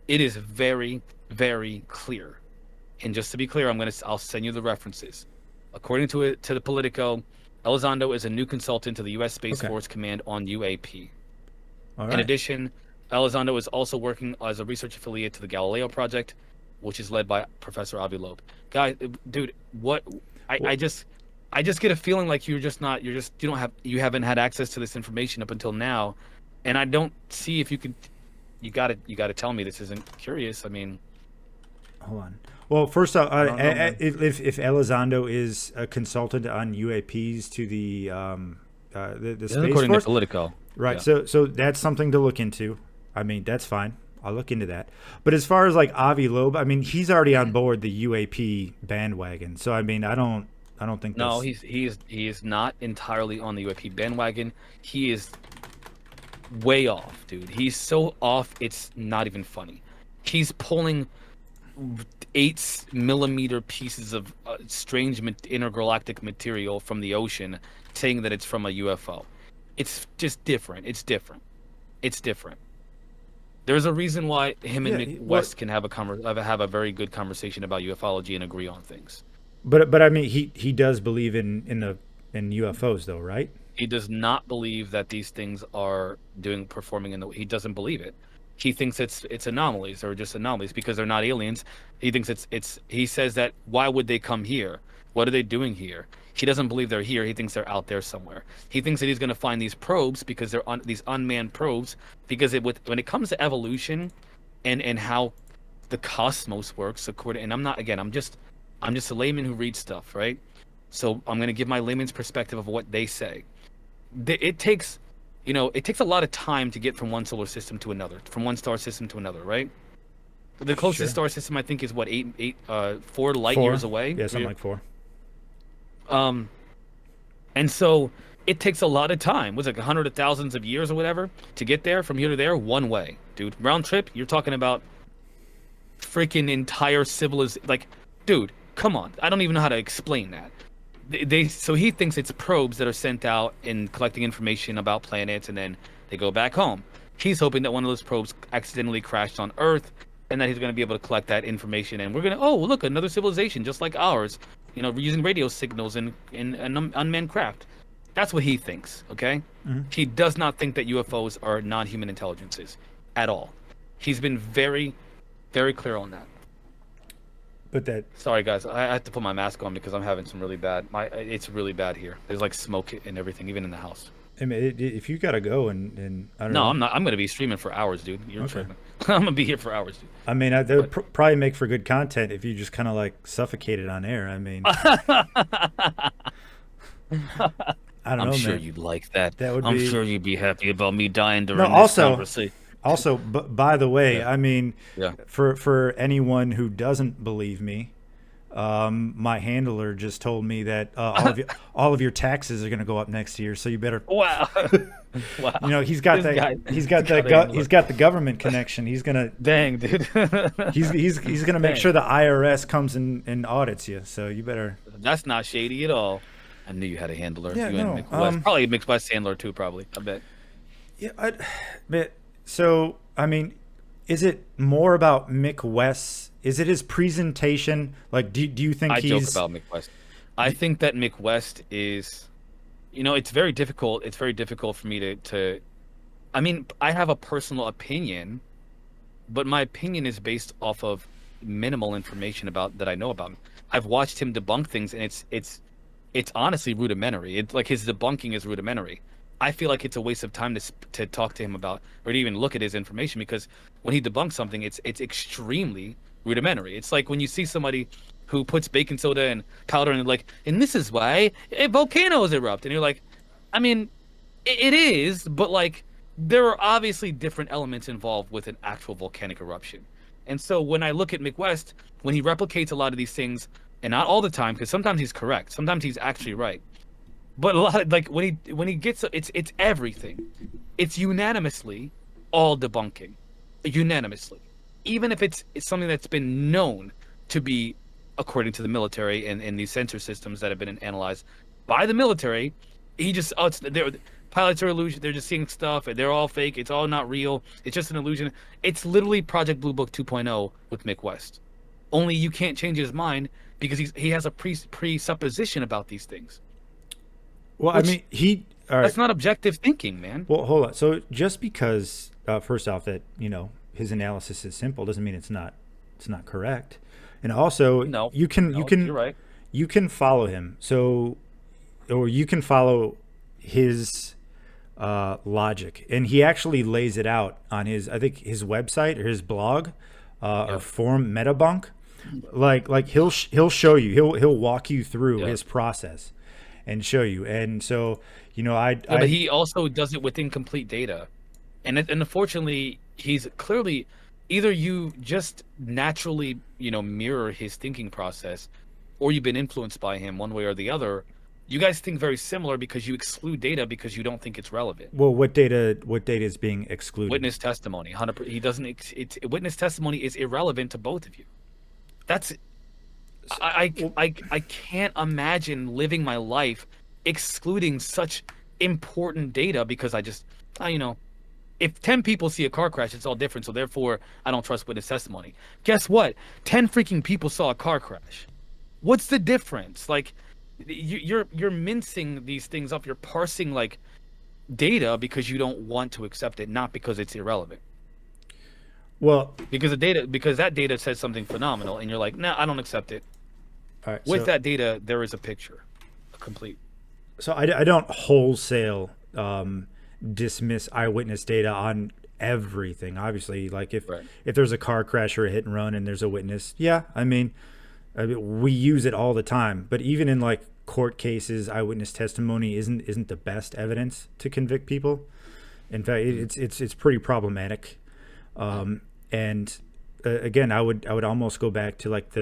it is very, very clear. And just to be clear, I'll send you the references. According to the Politico, Elizondo is a new consultant to the U.S. Space Force Command on UAP. All right. In addition, Elizondo is also working as a research affiliate to the Galileo Project, which is led by Professor Avi Loeb. Guy, dude, what? I just get a feeling like you haven't had access to this information up until now, and I don't see if you can. You gotta tell me this isn't curious. I mean, hold on. Well, first off, I don't know, man. if Elizondo is a consultant on UAPs to the Space according Force, to Politico, right? Yeah. So that's something to look into. I mean, that's fine. I'll look into that. But as far as like Avi Loeb, I mean, he's already on board the UAP bandwagon. So I mean, I don't think. No, that's... he is not entirely on the UAP bandwagon. He is way off, dude. He's so off, it's not even funny. He's pulling 8 millimeter pieces of strange intergalactic material from the ocean, saying that it's from a UFO. It's just different. It's different. It's different. There's a reason why him and Nick West can have a very good conversation about ufology and agree on things. But I mean, he does believe in UFOs though, right? He does not believe that these things are performing in the. He doesn't believe it. He thinks it's anomalies or just anomalies because they're not aliens. He thinks it's. He says that why would they come here? What are they doing here? He doesn't believe they're here. He thinks they're out there somewhere. He thinks that he's going to find these probes because they're these unmanned probes. Because when it comes to evolution, and how the cosmos works, I'm just a layman who reads stuff, right? So I'm going to give my layman's perspective of what they say. It takes a lot of time to get from one solar system to another, from one star system to another, right? The closest star system I think is what 4 light years away. Yeah, something like 4. And so it takes a lot of time. Was it like 100 of thousands of years or whatever to get there from here to there one way, dude? Round trip, you're talking about freaking entire civilization. Like, dude, come on. I don't even know how to explain that. So he thinks it's probes that are sent out and collecting information about planets, and then they go back home. He's hoping that one of those probes accidentally crashed on Earth, and that he's going to be able to collect that information, and we're going to, oh, look, another civilization just like ours, using radio signals in an unmanned craft. That's what he thinks, okay? Mm-hmm. He does not think that UFOs are non-human intelligences at all. He's been very, very clear on that. But sorry guys, I have to put my mask on because I'm having some really bad. It's really bad here. There's like smoke and everything, even in the house. I mean, if you gotta go and I don't know. No, I'm not. I'm gonna be streaming for hours, dude. You're tripping. I'm gonna be here for hours, dude. I mean, that would probably make for good content if you just kind of like suffocate it on air. I mean, I don't know. I'm sure man. you'd like that. I'm sure you'd be happy about me dying during this conversation. Also, by the way, Yeah. I mean, Yeah. for anyone who doesn't believe me, my handler just told me that all of your taxes are going to go up next year, so you better. Wow. Wow. He's got he's got the government connection. He's gonna. Dang, dude. he's gonna make sure the IRS comes and audits you. So you better. That's not shady at all. I knew you had a handler. Yeah, you and West. Probably a Mick West handler too. Probably. I bet. Yeah, but so I mean, is it more about Mick West? Is it his presentation? Like, do you think I joke about Mick West. I think that Mick West is, it's very difficult. It's very difficult for me to. I mean, I have a personal opinion, but my opinion is based off of minimal information that I know about him. I've watched him debunk things, and it's honestly rudimentary. It's like his debunking is rudimentary. I feel like it's a waste of time to talk to him about or to even look at his information, because when he debunks something, it's extremely rudimentary. It's like when you see somebody who puts baking soda and powder and this is why volcanoes erupt, and you're like, I mean, it is, but like there are obviously different elements involved with an actual volcanic eruption. And so when I look at Mick West, when he replicates a lot of these things, and not all the time, because sometimes he's correct, sometimes he's actually right. But a lot when he gets it's everything. It's unanimously all debunking unanimously, even if it's something that's been known to be, according to the military and these sensor systems that have been analyzed by the military. He just, oh, it's they're pilots are illusion. They're just seeing stuff, and they're all fake. It's all not real. It's just an illusion. It's literally Project Blue Book 2.0 with Mick West. Only you can't change his mind because he has a presupposition about these things. Well, I Which, mean, all right. that's not objective thinking, man. Well, hold on. So just because, first off, that his analysis is simple doesn't mean it's not correct. And also, No, you can no, you're right. you can follow him. So, or you can follow his logic, and he actually lays it out on I think his website or his blog, or forum Metabunk. Like he'll show you, he'll walk you through his process and show you. And so, But he also does it with incomplete data, and unfortunately, he's clearly either you just naturally mirror his thinking process, or you've been influenced by him one way or the other. You guys think very similar because you exclude data because you don't think it's relevant. Well, what data is being excluded? Witness testimony, 100%. He doesn't. Witness testimony is irrelevant to both of you. That's I can't imagine living my life excluding such important data because if 10 people see a car crash, it's all different. So therefore, I don't trust witness testimony. Guess what? 10 freaking people saw a car crash. What's the difference? Like, you're mincing these things up. You're parsing like data because you don't want to accept it, not because it's irrelevant. Well, because that data says something phenomenal, and you're like, nah, I don't accept it. all right, With so, that data, there is a picture, complete. so I don't wholesale dismiss eyewitness data on everything. Obviously, like if there's a car crash or a hit and run and there's a witness, I mean, we use it all the time. But even in like court cases, eyewitness testimony isn't the best evidence to convict people. In fact, it's pretty problematic. And again, I would almost go back to like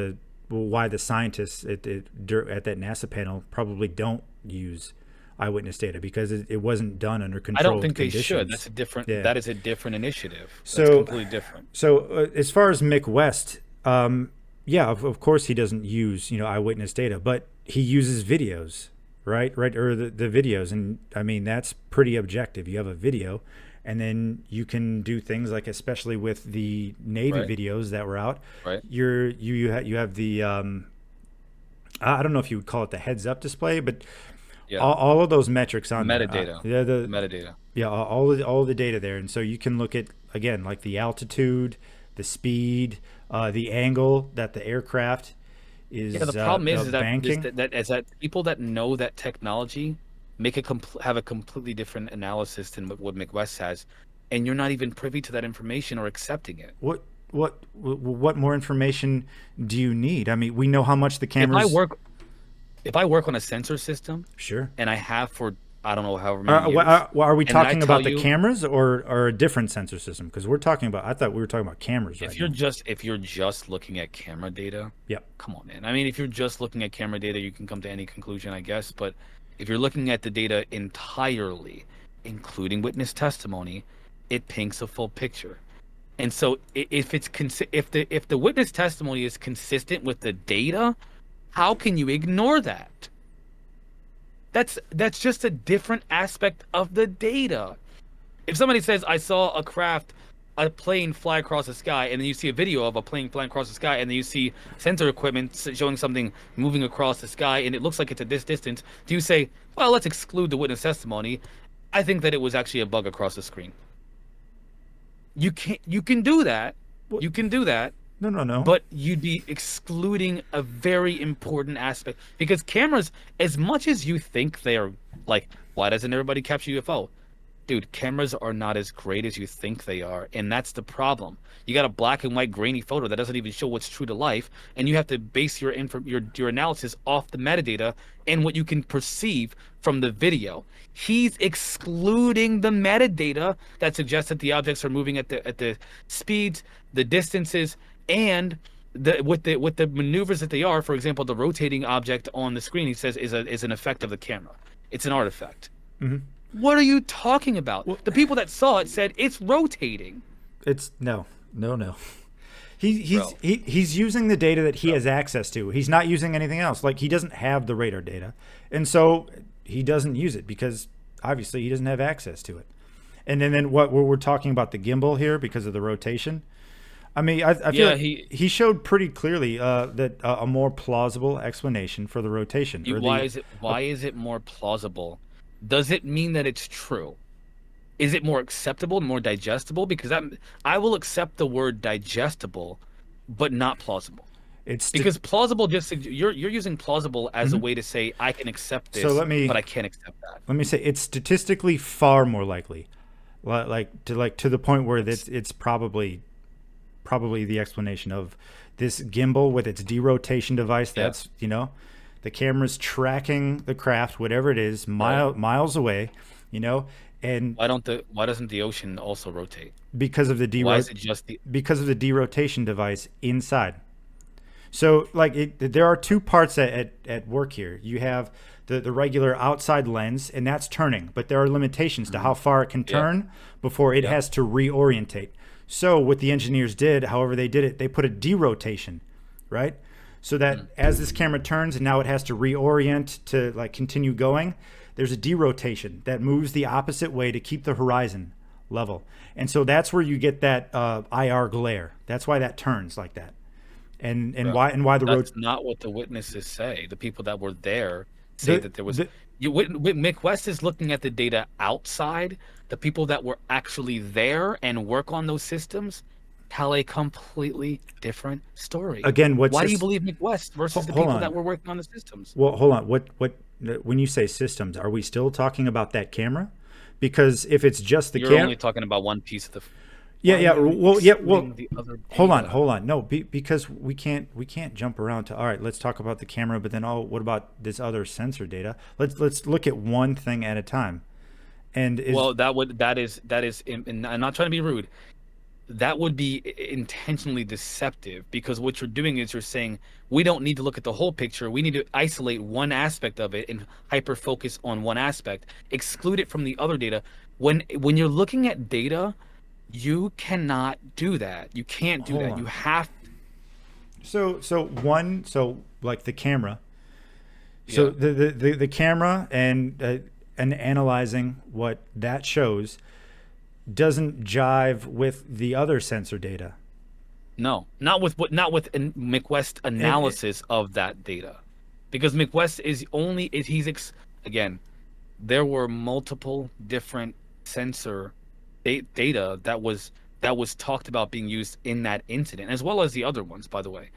why the scientists at that NASA panel probably don't use eyewitness data, because it wasn't done under controlled I don't think conditions. they should. That's a different. Yeah. That is a different initiative. So that's completely different. So as far as Mick West, of course he doesn't use eyewitness data, but he uses videos, right, or the videos, and I mean that's pretty objective. You have a video, and then you can do things like, especially with the Navy videos that were out, right? You have the I don't know if you would call it the heads up display, but all of those metrics on metadata. The metadata. Yeah, all the data there, and so you can look at, again, like the altitude, the speed, the angle that the aircraft is. Yeah, the problem is banking. that people that know that technology have a completely different analysis than what McWest has, and you're not even privy to that information or accepting it. What more information do you need? I mean, we know how much the cameras. If I work on a sensor system, sure, and I have for I don't know however many years, are we talking about the cameras or a different sensor system? Because we're talking about. I thought we were talking about cameras. If you're just looking at camera data, come on, man. I mean, if you're just looking at camera data, you can come to any conclusion, I guess. But if you're looking at the data entirely, including witness testimony, it paints a full picture. And so, if the witness testimony is consistent with the data, how can you ignore that? That's just a different aspect of the data. If somebody says, I saw a plane fly across the sky, and then you see a video of a plane flying across the sky, and then you see sensor equipment showing something moving across the sky, and it looks like it's at this distance, do you say, well, let's exclude the witness testimony? I think that it was actually a bug across the screen. You can do that. What? You can do that. No. But you'd be excluding a very important aspect, because cameras, as much as you think they are, like, why doesn't everybody capture UFO? Dude, cameras are not as great as you think they are, and that's the problem. You got a black and white grainy photo that doesn't even show what's true to life, and you have to base your analysis off the metadata and what you can perceive from the video. He's excluding the metadata that suggests that the objects are moving at the speeds, the distances, and with the maneuvers that they are. For example, the rotating object on the screen, he says, is an effect of the camera. It's an artifact. Mm-hmm. What are you talking about? Well, The people that saw it said it's rotating. it's no, no, no. Bro, He's using the data that he bro. has access to. He's not using anything else. Like he doesn't have the radar data, and so he doesn't use it because obviously he doesn't have access to it. And then what we're talking about the gimbal here because of the rotation. I mean, I feel Yeah, like he showed pretty clearly that a more plausible explanation for the rotation or the why is it more plausible? Does it mean that it's true? Is it more acceptable, more digestible? Because I will accept the word digestible, but not plausible. it's Because plausible you're using plausible as a way to say I can accept so this, but I can't accept that. let me say it's statistically far more likely, like to the point where it's probably the explanation of this gimbal with its derotation device. Yeah, That's the camera's tracking the craft, whatever it is, right. miles away, you know, and Why doesn't the ocean also rotate? because of the Why is it just the because of the derotation device inside. So like there are two parts at work here. You have the regular outside lens, and that's turning, but there are limitations to how far it can yeah, turn before it yep, has to reorientate. So what the engineers did, however they did it, they put a derotation, right? So that as this camera turns and now it has to reorient to like continue going, there's a derotation that moves the opposite way to keep the horizon level. And so that's where you get that IR glare. That's why that turns like that. bro. And why the road That's not what the witnesses say. The people that were there say the that there was. the Mick West is looking at the data outside. The people that were actually there and work on those systems tell a completely different story. again what's Why do you this believe Mick West versus the hold people that on. were working on the systems? Well, hold on. What when you say systems, are we still talking about that camera? Because if it's just the You're cam, only talking about one piece of the. yeah, Why are yeah, you well, excluding the other data? hold on. No, because we can't jump around to all right. Let's talk about the camera, but then what about this other sensor data? Let's look at one thing at a time. And is Well, that is, and I'm not trying to be rude. That would be intentionally deceptive because what you're doing is you're saying we don't need to look at the whole picture. We need to isolate one aspect of it and hyper focus on one aspect, exclude it from the other data. When you're looking at data, you cannot do that. You can't do hold that. You on. have, So like the camera. So yeah. the camera and analyzing what that shows doesn't jive with the other sensor data. No, not with McWest And analysis of that data, because McWest is only is he's again. There were multiple different sensor data that was talked about being used in that incident, as well as the other ones, by the way.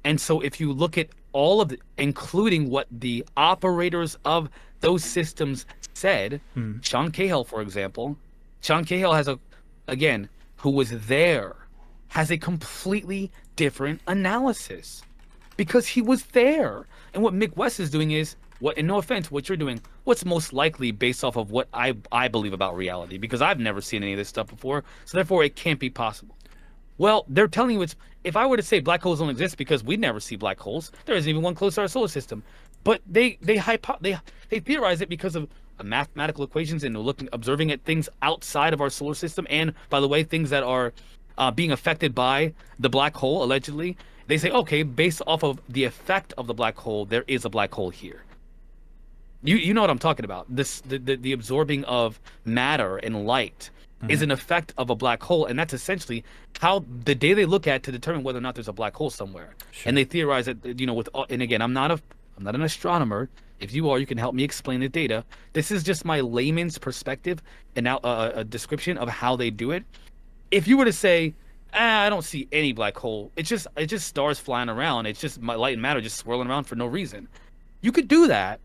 And so, if you look at all of the, including what the operators of those systems said, Sean Cahill, for example, Sean Cahill has again, who was there, has a completely different analysis because he was there. And what Mick West is doing is what, and no offense, what you're doing, what's most likely based off of what I believe about reality, because I've never seen any of this stuff before, so therefore it can't be possible. Well, they're telling you it's. If I were to say black holes don't exist because we never see black holes, there isn't even one close to our solar system. But they theorize it because of mathematical equations and looking observing at things outside of our solar system, and by the way, things that are being affected by the black hole allegedly. They say, okay, based off of the effect of the black hole, there is a black hole here. You know what I'm talking about. The absorbing of matter and light is an effect of a black hole, and that's essentially how the day they look at to determine whether or not there's a black hole somewhere. And sure. they theorize that with and again, I'm not an astronomer. If you are, you can help me explain the data. This is just my layman's perspective and now a description of how they do it. If you were to say, I don't see any black hole. It's just stars flying around. It's just my light and matter just swirling around for no reason. You could do that,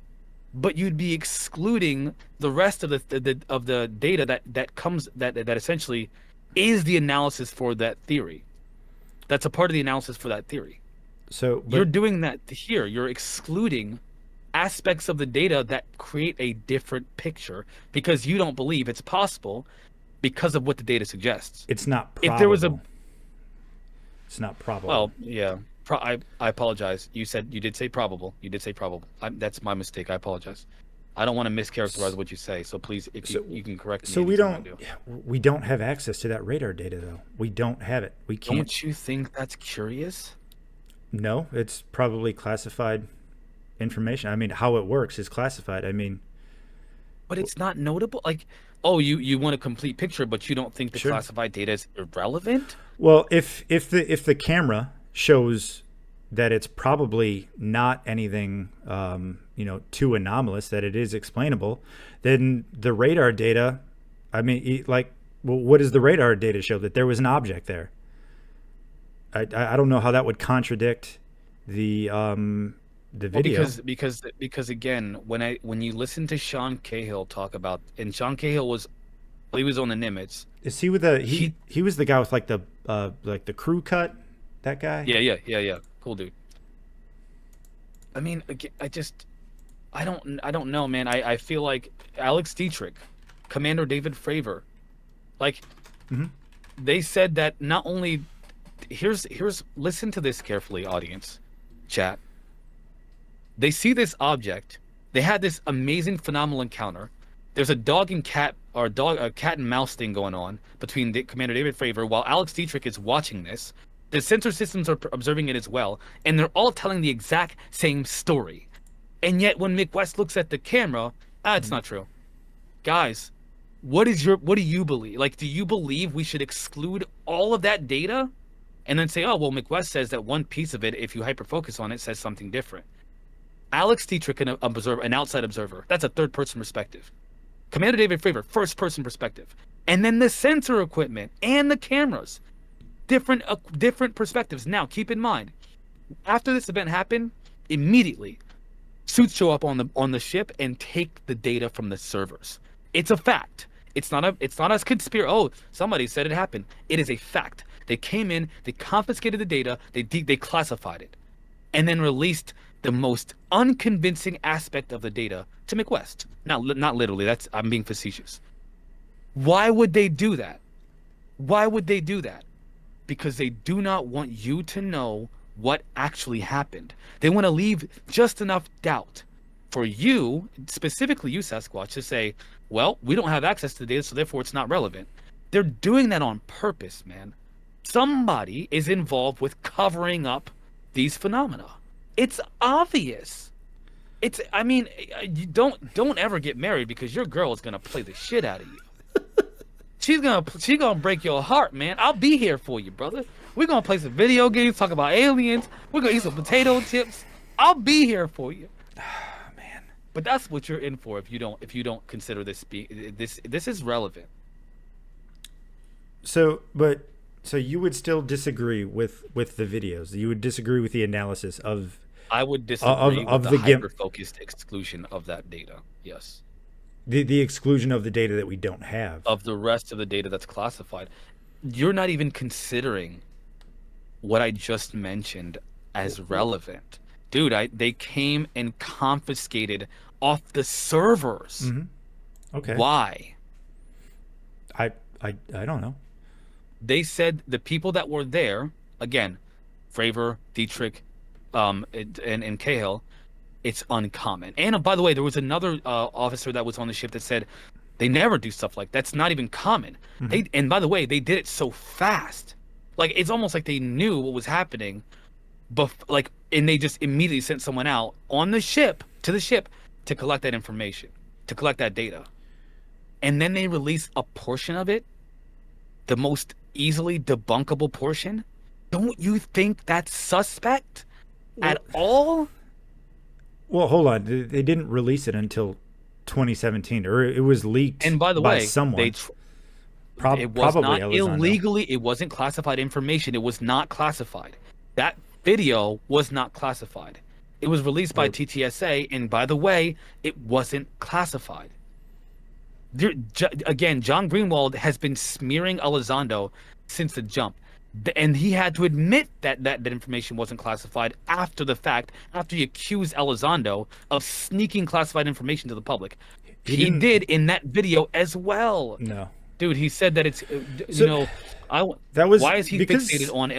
but you'd be excluding the rest of the data that essentially is the analysis for that theory. That's a part of the analysis for that theory. So, You're but doing that here. You're excluding aspects of the data that create a different picture because you don't believe it's possible because of what the data suggests. it's not If there was a probable. It's not probable. Well, yeah. I apologize. You did say probable. You did say probable. That's my mistake. I apologize. I don't want to mischaracterize what you say, so please, if So, you can correct me so anytime I do. we don't have access to that radar data though. We don't have it. We can't. Don't you think that's curious? No, it's probably classified information. I mean, how it works is classified. I mean, But it's not notable. Like, oh, you want a complete picture, but you don't think the sure. classified data is irrelevant? Well, if the camera shows that it's probably not anything too anomalous, that it is explainable, then the radar data, I mean, well, what does the radar data show? That there was an object there. I don't know how that would contradict the Well, video. because again, when you listen to Sean Cahill talk about, and Sean Cahill he was on the Nimitz. Is he with the He he was the guy with like the crew cut, that guy? yeah, cool dude. I mean, I don't know, man. I feel like Alex Dietrich, Commander David Fravor, like Hmm. they said that not only here's listen to this carefully, audience, chat. They see this object. They had this amazing phenomenal encounter. There's a dog and cat or a cat and mouse thing going on between Commander David Fravor while Alex Dietrich is watching this. The sensor systems are observing it as well, and they're all telling the exact same story. And yet, when Mick West looks at the camera, it's not true. Guys, what do you believe? Like, do you believe we should exclude all of that data, and then say, oh well, Mick West says that one piece of it, if you hyperfocus on it, says something different? Alex Dietrich, an outside observer, that's a third-person perspective. Commander David Fravor, first-person perspective, and then the sensor equipment and the cameras, different perspectives. Now, keep in mind, after this event happened, immediately suits show up on the ship and take the data from the servers. It's a fact. It's not a conspiracy. Oh, somebody said it happened. It is a fact. They came in, they confiscated the data, they classified it, and then released the most unconvincing aspect of the data to Mick West. Not literally. I'm being facetious. Why would they do that? Why would they do that? Because they do not want you to know what actually happened. They want to leave just enough doubt for you, specifically you, Sasquatch, to say, well, we don't have access to the data, so therefore it's not relevant. They're doing that on purpose, man. Somebody is involved with covering up these phenomena. It's obvious. I mean, you don't ever get married because your girl is gonna play the shit out of you. She's gonna break your heart, man. I'll be here for you, brother. We're gonna play some video games, talk about aliens. We're gonna eat some potato chips. I'll be here for you. Man. But that's what you're in for if you don't consider this this is relevant. So you would still disagree with the videos. You would disagree with the analysis of I would disagree with the hyper-focused exclusion of that data. Yes. The exclusion of the data that we don't have. Of the rest of the data that's classified. You're not even considering what I just mentioned as relevant. Dude, they came and confiscated off the servers. Mm-hmm. Okay. Why? I don't know. They said the people that were there, again, Fravor, Dietrich, and Cahill, it's uncommon. And by the way, there was another officer that was on the ship that said they never do stuff like that's not even common. Mm-hmm. And by the way, they did it so fast, like it's almost like they knew what was happening, and they just immediately sent someone out on the ship to collect that information, to collect that data, and then they release a portion of it, the most easily debunkable portion. Don't you think that's suspect at all? Well, hold on. They didn't release it until 2017, or it was leaked. And by the way, someone. It was probably not Elizondo. illegally. It wasn't classified information. It was not classified. That video was not classified. It was released by TTSA, and by the way, it wasn't classified. Again, John Greenwald has been smearing Elizondo since the jump, and he had to admit that information wasn't classified after the fact, after he accused Elizondo of sneaking classified information to the public. He did in that video as well. No. Dude, he said that it's, That was Why is he fixated because on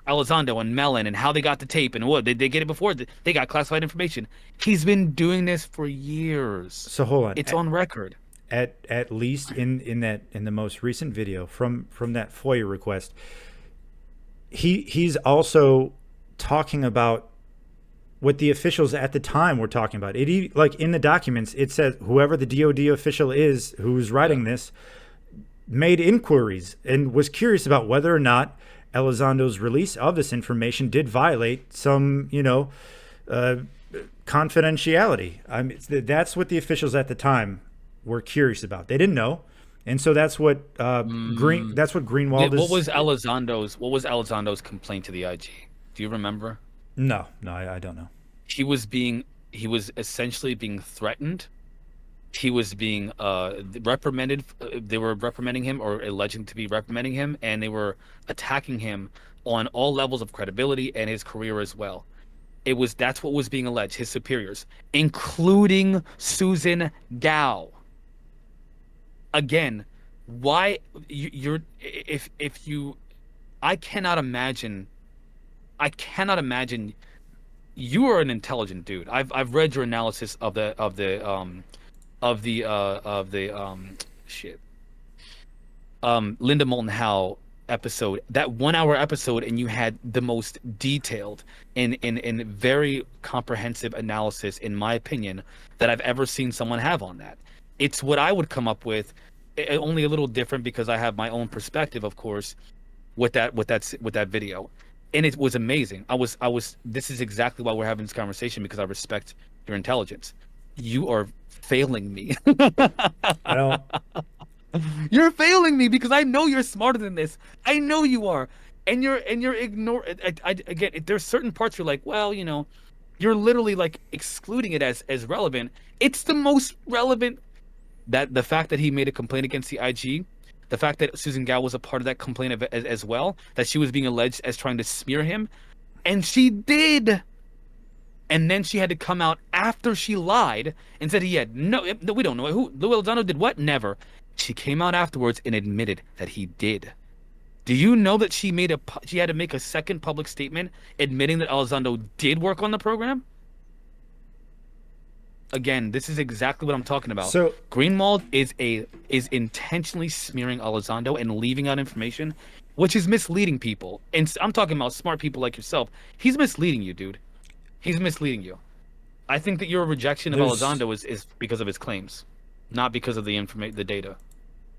Elizondo and Mellon and how they got the tape and what did they get it before? They got classified information. He's been doing this for years. so hold on. It's on record. At least in the most recent video from that FOIA request, he's also talking about what the officials at the time were talking about. Like in the documents, it says whoever the DoD official is who's writing this made inquiries and was curious about whether or not Elizondo's release of this information did violate some, confidentiality. I mean, that's what the officials at the time were curious about. They didn't know, and so that's what That's what Greenwald is. What was Elizondo's complaint to the IG? Do you remember? No, I don't know. He was essentially being threatened. He was being reprimanded. They were reprimanding him or alleging to be reprimanding him, and they were attacking him on all levels of credibility and his career as well. That's what was being alleged, his superiors, including Susan Gao. Again, why you're if you I cannot imagine you are an intelligent dude. I've read your analysis of the shit. Linda Moulton Howe episode, that 1 hour episode, and you had the most detailed and very comprehensive analysis, in my opinion, that I've ever seen someone have on that. It's what I would come up with, only a little different because I have my own perspective, of course, with that video. And it was amazing. This is exactly why we're having this conversation, because I respect your intelligence. You are failing me. I don't. You're failing me because I know you're smarter than this. I know you are, and you're ignoring. Again, there's certain parts you're like, well, you're literally like excluding it as relevant. It's the most relevant. That the fact that he made a complaint against the IG, the fact that Susan Gao was a part of that complaint as well, that she was being alleged as trying to smear him, and she did. And then she had to come out after she lied and said he had we don't know who Lou Elizondo did what? Never. She came out afterwards and admitted that he did. Do you know that she had to make a second public statement admitting that Elizondo did work on the program? Again, this is exactly what I'm talking about. So Greenwald is intentionally smearing Elizondo and leaving out information, which is misleading people. And I'm talking about smart people like yourself. He's misleading you, dude. He's misleading you. I think that your rejection of Elizondo is because of his claims, not because of the data.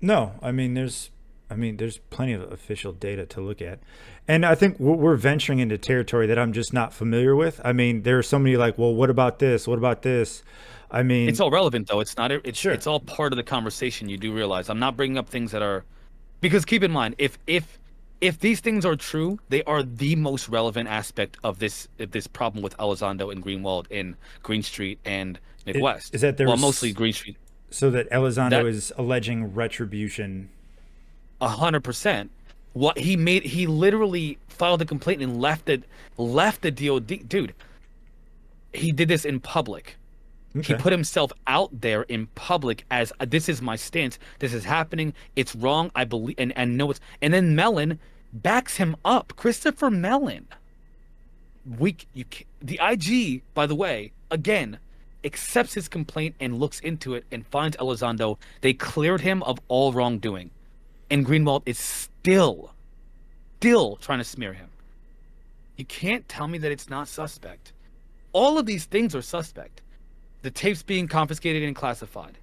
No, there's plenty of official data to look at. And I think we're venturing into territory that I'm just not familiar with. There are so many like, well, what about this? What about this? It's all relevant though. It's not. Sure. It's all part of the conversation. You do realize I'm not bringing up things that are, because keep in mind, if these things are true, they are the most relevant aspect of this problem with Elizondo and Greenwald in Green Street and Midwest. Is that there was mostly Green Street. So that Elizondo is alleging retribution. 100%. What he literally filed a complaint and left the DOD. Dude, he did this in public. Okay. He put himself out there in public as this is my stance. This is happening. It's wrong. I believe and know it's. And then Mellon backs him up. Christopher Mellon. The IG, by the way, again, accepts his complaint and looks into it and finds Elizondo. They cleared him of all wrongdoing. And Greenwald is still trying to smear him. You can't tell me that it's not suspect. All of these things are suspect. The tapes being confiscated and classified.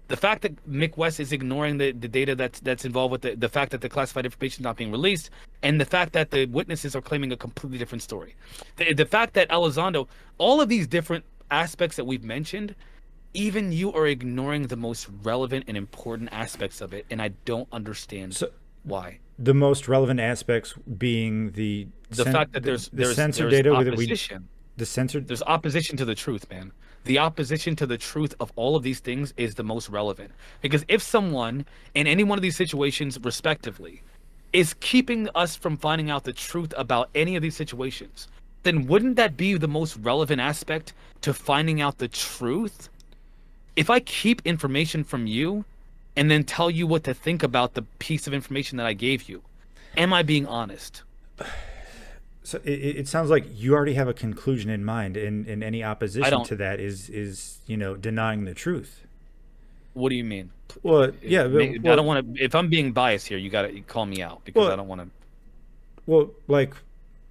The fact that Mick West is ignoring the data that's involved with the fact that the classified information is not being released, and the fact that the witnesses are claiming a completely different story. The fact that Elizondo, all of these different aspects that we've mentioned, even you are ignoring the most relevant and important aspects of it, and I don't understand why. The most relevant aspects being the fact that there's censored data opposition. There's opposition to the truth, man. The opposition to the truth of all of these things is the most relevant. Because if someone in any one of these situations, respectively, is keeping us from finding out the truth about any of these situations, then wouldn't that be the most relevant aspect to finding out the truth? If I keep information from you and then tell you what to think about the piece of information that I gave you, Am I being honest? So it sounds like you already have a conclusion in mind, and any I opposition don't. to that is denying the truth. What do you mean? Well, yeah, I don't want to. If I'm being biased here, you gotta call me out because I well, don't want to. well, like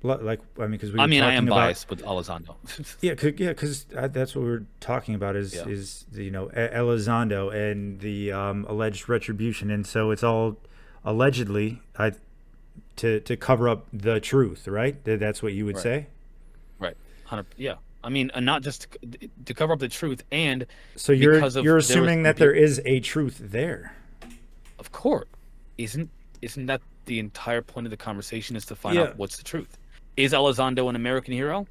I mean, because we I were mean, I am talking about. biased with Elizondo. Yeah, because that's what we're talking about Yeah. is Elizondo and the alleged retribution, and so it's all allegedly to cover up the truth, right? That's what you would Right. say. Right. 100. Yeah. I mean, and not just to cover up the truth, and So you're because of you're there was assuming some that there people. is a truth there. Of course, isn't isn't that the entire point of the conversation is to find out Yeah. what's the truth? Is Elizondo an American hero?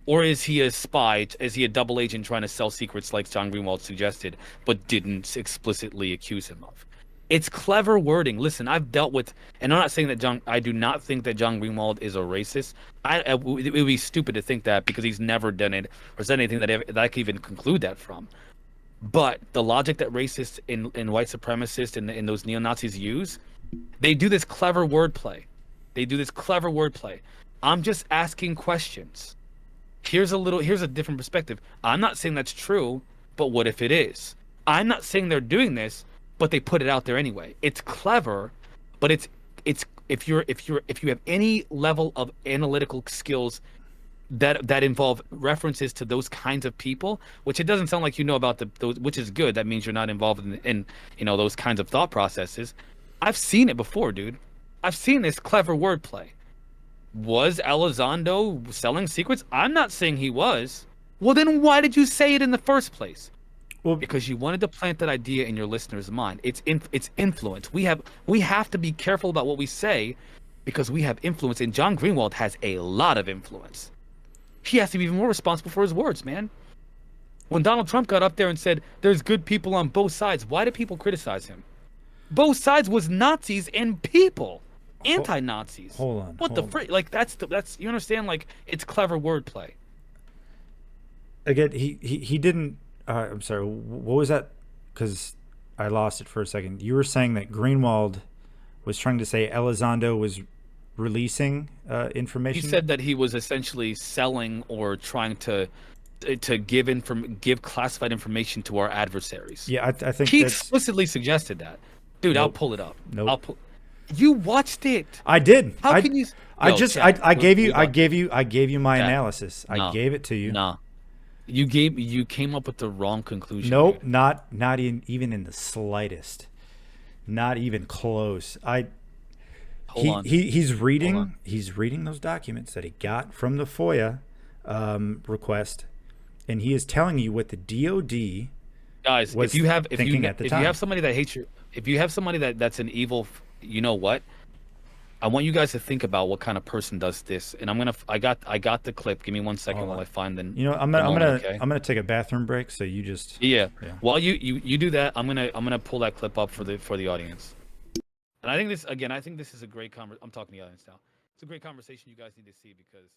Or is he a spy? Is he a double agent trying to sell secrets like John Greenwald suggested, but didn't explicitly accuse him of? It's clever wording. Listen, I've dealt with, and I'm not saying that I do not think that John Greenwald is a racist. It would be stupid to think that because he's never done it or said anything that I could even conclude that from. But the logic that racists and white supremacists and those neo-Nazis use, they do this clever wordplay. They do this clever wordplay. I'm just asking questions. Here's a different perspective. I'm not saying that's true, but what if it is? I'm not saying they're doing this, but they put it out there anyway. It's clever, but it's if you have any level of analytical skills that involve references to those kinds of people, which it doesn't sound like you know about those, which is good. That means you're not involved in those kinds of thought processes. I've seen it before, dude. I've seen this clever wordplay. Was Elizondo selling secrets? I'm not saying he was. Well, then why did you say it in the first place? Well, Because you wanted to plant that idea in your listener's mind. It's influence. We have to be careful about what we say because we have influence, and John Greenwald has a lot of influence. He has to be even more responsible for his words, man. When Donald Trump got up there and said there's good people on both sides, why did people criticize him? Both sides was Nazis and people, ho- anti-Nazis. hold on, What the hold on. frick? Like that's you understand? Like it's clever wordplay. Again, he didn't. I'm sorry. What was that? Because I lost it for a second. You were saying that Greenwald was trying to say Elizondo was releasing He information. said that he was essentially selling or trying to give classified information to our adversaries. Yeah, I think He that's explicitly suggested that. Dude, I'll nope, pull it up. I'll nope. pull. You watched it. I did. How can you? I Yo, just chat. I gave you Hold on. I gave you my Chat. analysis. I No, gave it to you. no. You came up with the wrong conclusion, Nope, dude. not even in the slightest. Not even close. Hold on. He's Hold on. reading those documents that he got from the FOIA request, and he is telling you what the DOD Guys, was thinking at the if time. you have somebody that hates your if you have somebody that's an evil, you know what? I want you guys to think about what kind of person does this. And I got the clip. Give me 1 second Hold while on. I find You know, the moment, okay? I'm gonna take a bathroom break. So you just Yeah. yeah. While you do that, I'm gonna pull that clip up for the audience. And I think this is a great I'm talking to the audience now. It's a great conversation you guys need to see because